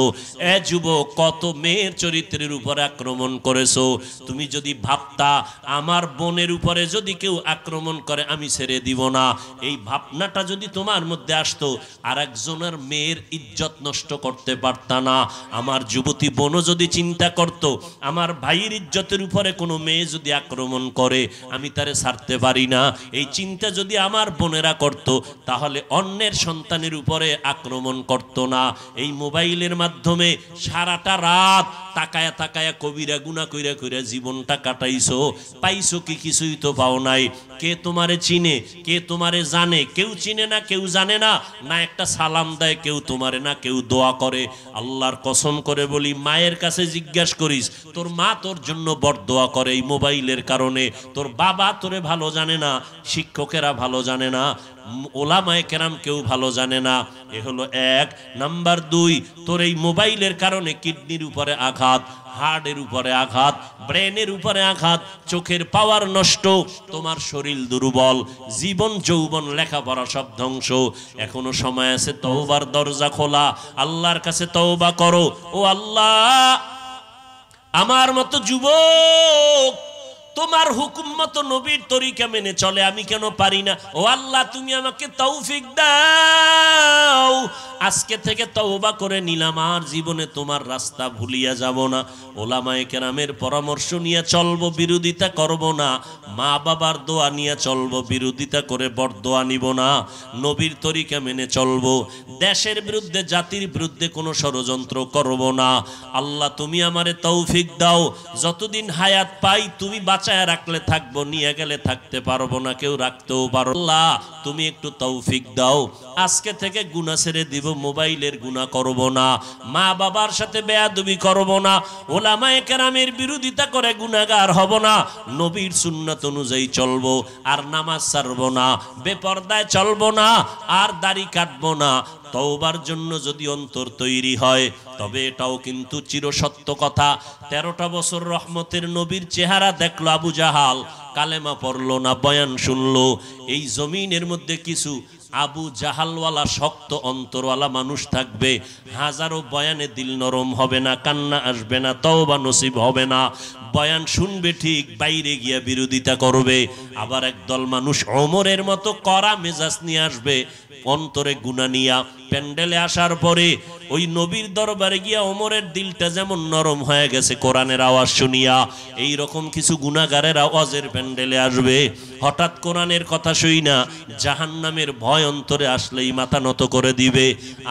এ যুবক কত মেয়ের চরিত্রের উপরে আক্রমণ করেছো। তুমি যদি ভাবতা আমার বোনের উপরে যদি কেউ আক্রমণ করে আমি ছেড়ে দিব না, এই ভাবনাটা যদি তোমার মধ্যে আসতো আর একজনের মেয়ের ইজ্জত নষ্ট করতে পারতা না। আমার যুবতী বোনও যদি চিন্তা করত আমার ভাইয়ের ইজ্জতের উপরে কোনো মেয়ে যদি আক্রমণ করে আমি তারে ছাড়তে পারি না, এই চিন্তা যদি আমার বোনেরা করত তাহলে অন্যের সন্তানের উপরে আক্রমণ করত না। এই মোবাইলের মাধ্যমে সারাটা রাত তাকায়া তাকায়া কবিরা গুনাহ কইরা কইরা জীবনটা কাটাইছো, পাইছো কি? কিছুই তো পাও নাই। কে তোমারে চিনে, কে তোমারে জানে? কেউ চিনে না, কেউ জানে না, না একটা সালাম দেয় কেউ তোমারে, না কেউ দোয়া করে। আল্লাহর কসম করে বলি, মায়ের কাছে জিজ্ঞাসা করিস, তোর মা তোর জন্য বরদোয়া করে এই মোবাইলের কারণে। তোর বাবা তোরে ভালো জানে না, শিক্ষকেরা ভালো জানে না, ওলামায়ে কেরাম কেউ ভালো জানে না। এ হলো এক। নাম্বার দুই, তোর এই মোবাইলের কারণে কিডনির উপরে আঘাত, হার্টের উপরে আঘাত, ব্রেনের উপরে আঘাত, চোখের পাওয়ার নষ্ট, তোমার শরীর দুর্বল, জীবন যৌবন লেখাপড়া সব ধ্বংস। এখনো সময় আছে, তওবার দরজা খোলা, আল্লাহর কাছে তওবা করো। ও আল্লাহ, আমার মতো যুবক তোমার হুকুম মতো নবীর তরিকা মেনে চলে, আমি কেন পারি না? ও আল্লাহ, তুমি আমাকে তৌফিক দাও। আজকে থেকে তওবা করে নিলাম, আর জীবনে তোমার রাস্তা ভুলিয়া যাব না। ওলামায়ে কেরামের পরামর্শ নিয়ে চলবো, বিরোধিতা করব না। মা বাবার দোয়া নিয়ে চলবো, বিরোধিতা করে বরদোয়া নিব না। নবীর তরিকা মেনে চলবো, দেশের বিরুদ্ধে জাতির বিরুদ্ধে কোনো ষড়যন্ত্র করব না। আল্লাহ, তুমি আমারে তৌফিক দাও। যতদিন হায়াত পাই তুমি বাঁচায় রাখলে থাকবো, নিয়ে গেলে থাকতে পারবো না, কেউ রাখতেও পারো। আল্লাহ, তুমি একটু তৌফিক দাও। আজকে থেকে গুনাহ ছেড়ে দিব, মোবাইলের গুনাহ করব না, মা বাবার সাথে বেয়াদবি করব না, ওলামায়ে কেরামের বিরোধিতা করে গুনাহগার হব না, নবীর সুন্নাত অনুযায়ী চলবো, আর নামাজ ছাড়বো না, বেপরদায় চলবো না, আর দাড়ি কাটবো না। তওবার জন্য যদি অন্তর তৈরি হয় তবে এটাও কিন্তু চিরসত্য কথা। 13টা বছর রহমতের নবীর চেহারা দেখলো আবু জাহাল, কালেমা পড়লো না, বয়ান শুনলো। এই জমিনের মধ্যে কিছু আবু জাহালওয়ালা শক্ত অন্তরওয়ালা মানুষ থাকবে, হাজারো বয়ানে দিল নরম হবে না, কান্না আসবে না, তওবা নসিব হবে না। বয়ান শুনবে ঠিক, বাইরে গিয়া বিরোধিতা করবে। আবার একদল মানুষ ওমরের মতো কড়া মেজাজ নিয়ে আসবে, অন্তরে গুনাহ নিয়া। প্যান্ডেলে আসার পরে ওই নবীর দরবারে গিয়া ওমরের দিলটা যেমন নরম হয়ে গেছে কোরআনের আওয়াজ শুনিয়া, এই রকম কিছু গুনাহগারের আওয়াজের প্যান্ডেলে আসবে। হঠাৎ কোরআনের কথা শুই না, জাহান্নামের ভয় অন্তরে আসলেই মাথা নত করে দিবে,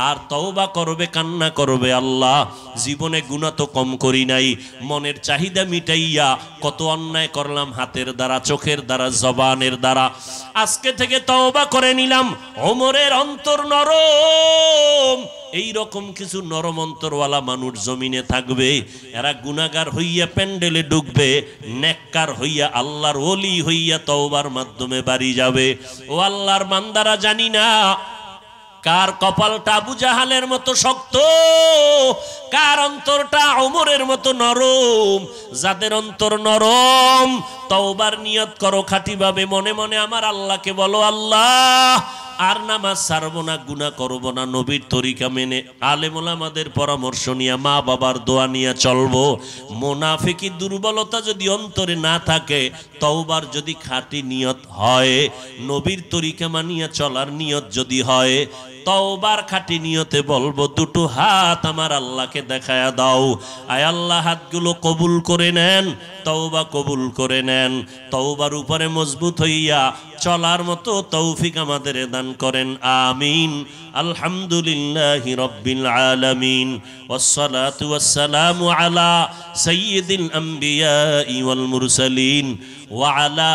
আর তওবা করবে, কান্না করবে, আল্লাহ জীবনে গুনাহ তো কম করি নাই, মনের চাহিদা মিটাইয়া কত অন্যায় করলাম, হাতের দ্বারা, চোখের দ্বারা, জবানের দ্বারা। আজকে থেকে তওবা করে নিলাম। ওমরের অন্তর নরম, এই রকম কিছু নরম অন্তরওয়ালা মানুষ জমিনে থাকবে। এরা গুনাহগার হইয়া প্যান্ডেলে ঢুকবে, নেককার হইয়া আল্লাহর ওলি হইয়া তওবার মাধ্যমে বাড়ি যাবে। ও আল্লাহর বান্দারা, জানি না কার কপালটা আবু জাহালের মতো শক্ত, কার অন্তরটা ওমরের মতো নরম। যাদের অন্তর নরম, তওবার নিয়ত করো খাঁটিভাবে, মনে মনে আমার আল্লাহকে বলো, আল্লাহ আর নামাজ ছাড়বো না, গুনাহ করবো না, নবীর তরিকা মেনে আলেম ওলামাদের পরামর্শ নিয়ে, মা বাবার দোয়া নিয়ে চলবো। মুনাফিকি দুর্বলতা যদি অন্তরে না থাকে, তওবার যদি খাঁটি নিয়ত হয়, নবীর তরিকা মানিয়া চলার নিয়ত যদি হয়, তওবার খাঁটি নিয়তে বলবো, দুটো হাত আমার আল্লাহকে দেখায়া দাও। আয় আল্লাহ, হাতগুলো কবুল করে নেন, তওবা কবুল করে নেন। তওবার উপরে মজবুত হইয়া চলার মতো তৌফিক আমাদের দান করেন, আমিন। আলহামদুলিল্লাহি রাব্বিল আলামিন, ওয়াসসালাতু ওয়াসসালামু আলা সাইয়্যিদিল আমবিয়াই ওয়াল মুরসালিন ওয়া আলা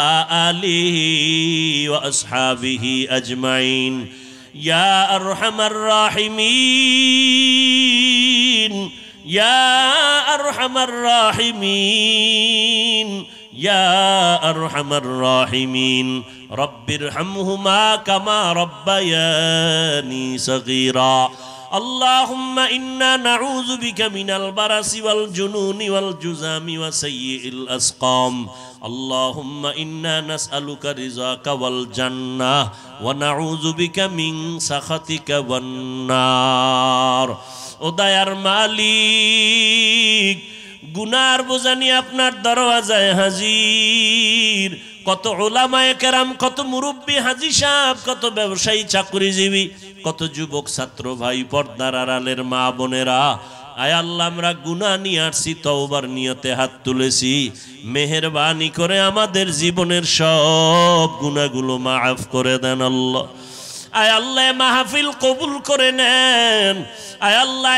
আলিহি ওয়া আসহাবিহি আজমাইন। ইয়া আরহামার রাহিমিন, ইয়া আরহামার রাহিমিন, ইয়া আরহামার রাহিমিন। রব্বিরহামহুমা কামা রব্বায়ানি সগীরা। আল্লাহুম্মা ইন্না নাউযু বিকা মিনাল বারাসি ওয়াল জুনুনি ওয়াল জুযামি ওয়া সাইয়্যিল আসকাম আল্লাহুম্মা ইন্না নাসআলুকা রিযাকা ওয়াল জান্নাহ ওয়া নাউযু বিকা মিন সাখাতিকা ওয়ান নার। ও দয়ার মালিক, গুনার বোঝা নিয়ে আপনার দরওয়াজায় হাজির। কত উলামায়ে কেরাম, কত মুরব্বী হাজী সাহেব, কত ব্যবসায়ী চাকরিজীবী, কত যুবক ছাত্র ভাই, পর্দার আড়ালের মা বোনেরা, আয় আল্লাহ আমরা গুনাহ নিয়ে আসছি, তওবার নিয়তে হাত তুলেছি। মেহেরবানি করে আমাদের জীবনের সব গুনাহগুলো মাফ করে দেন আল্লাহ। আয় আল্লাহ মাহফিল কবুল করে নেন। আয় আল্লাহ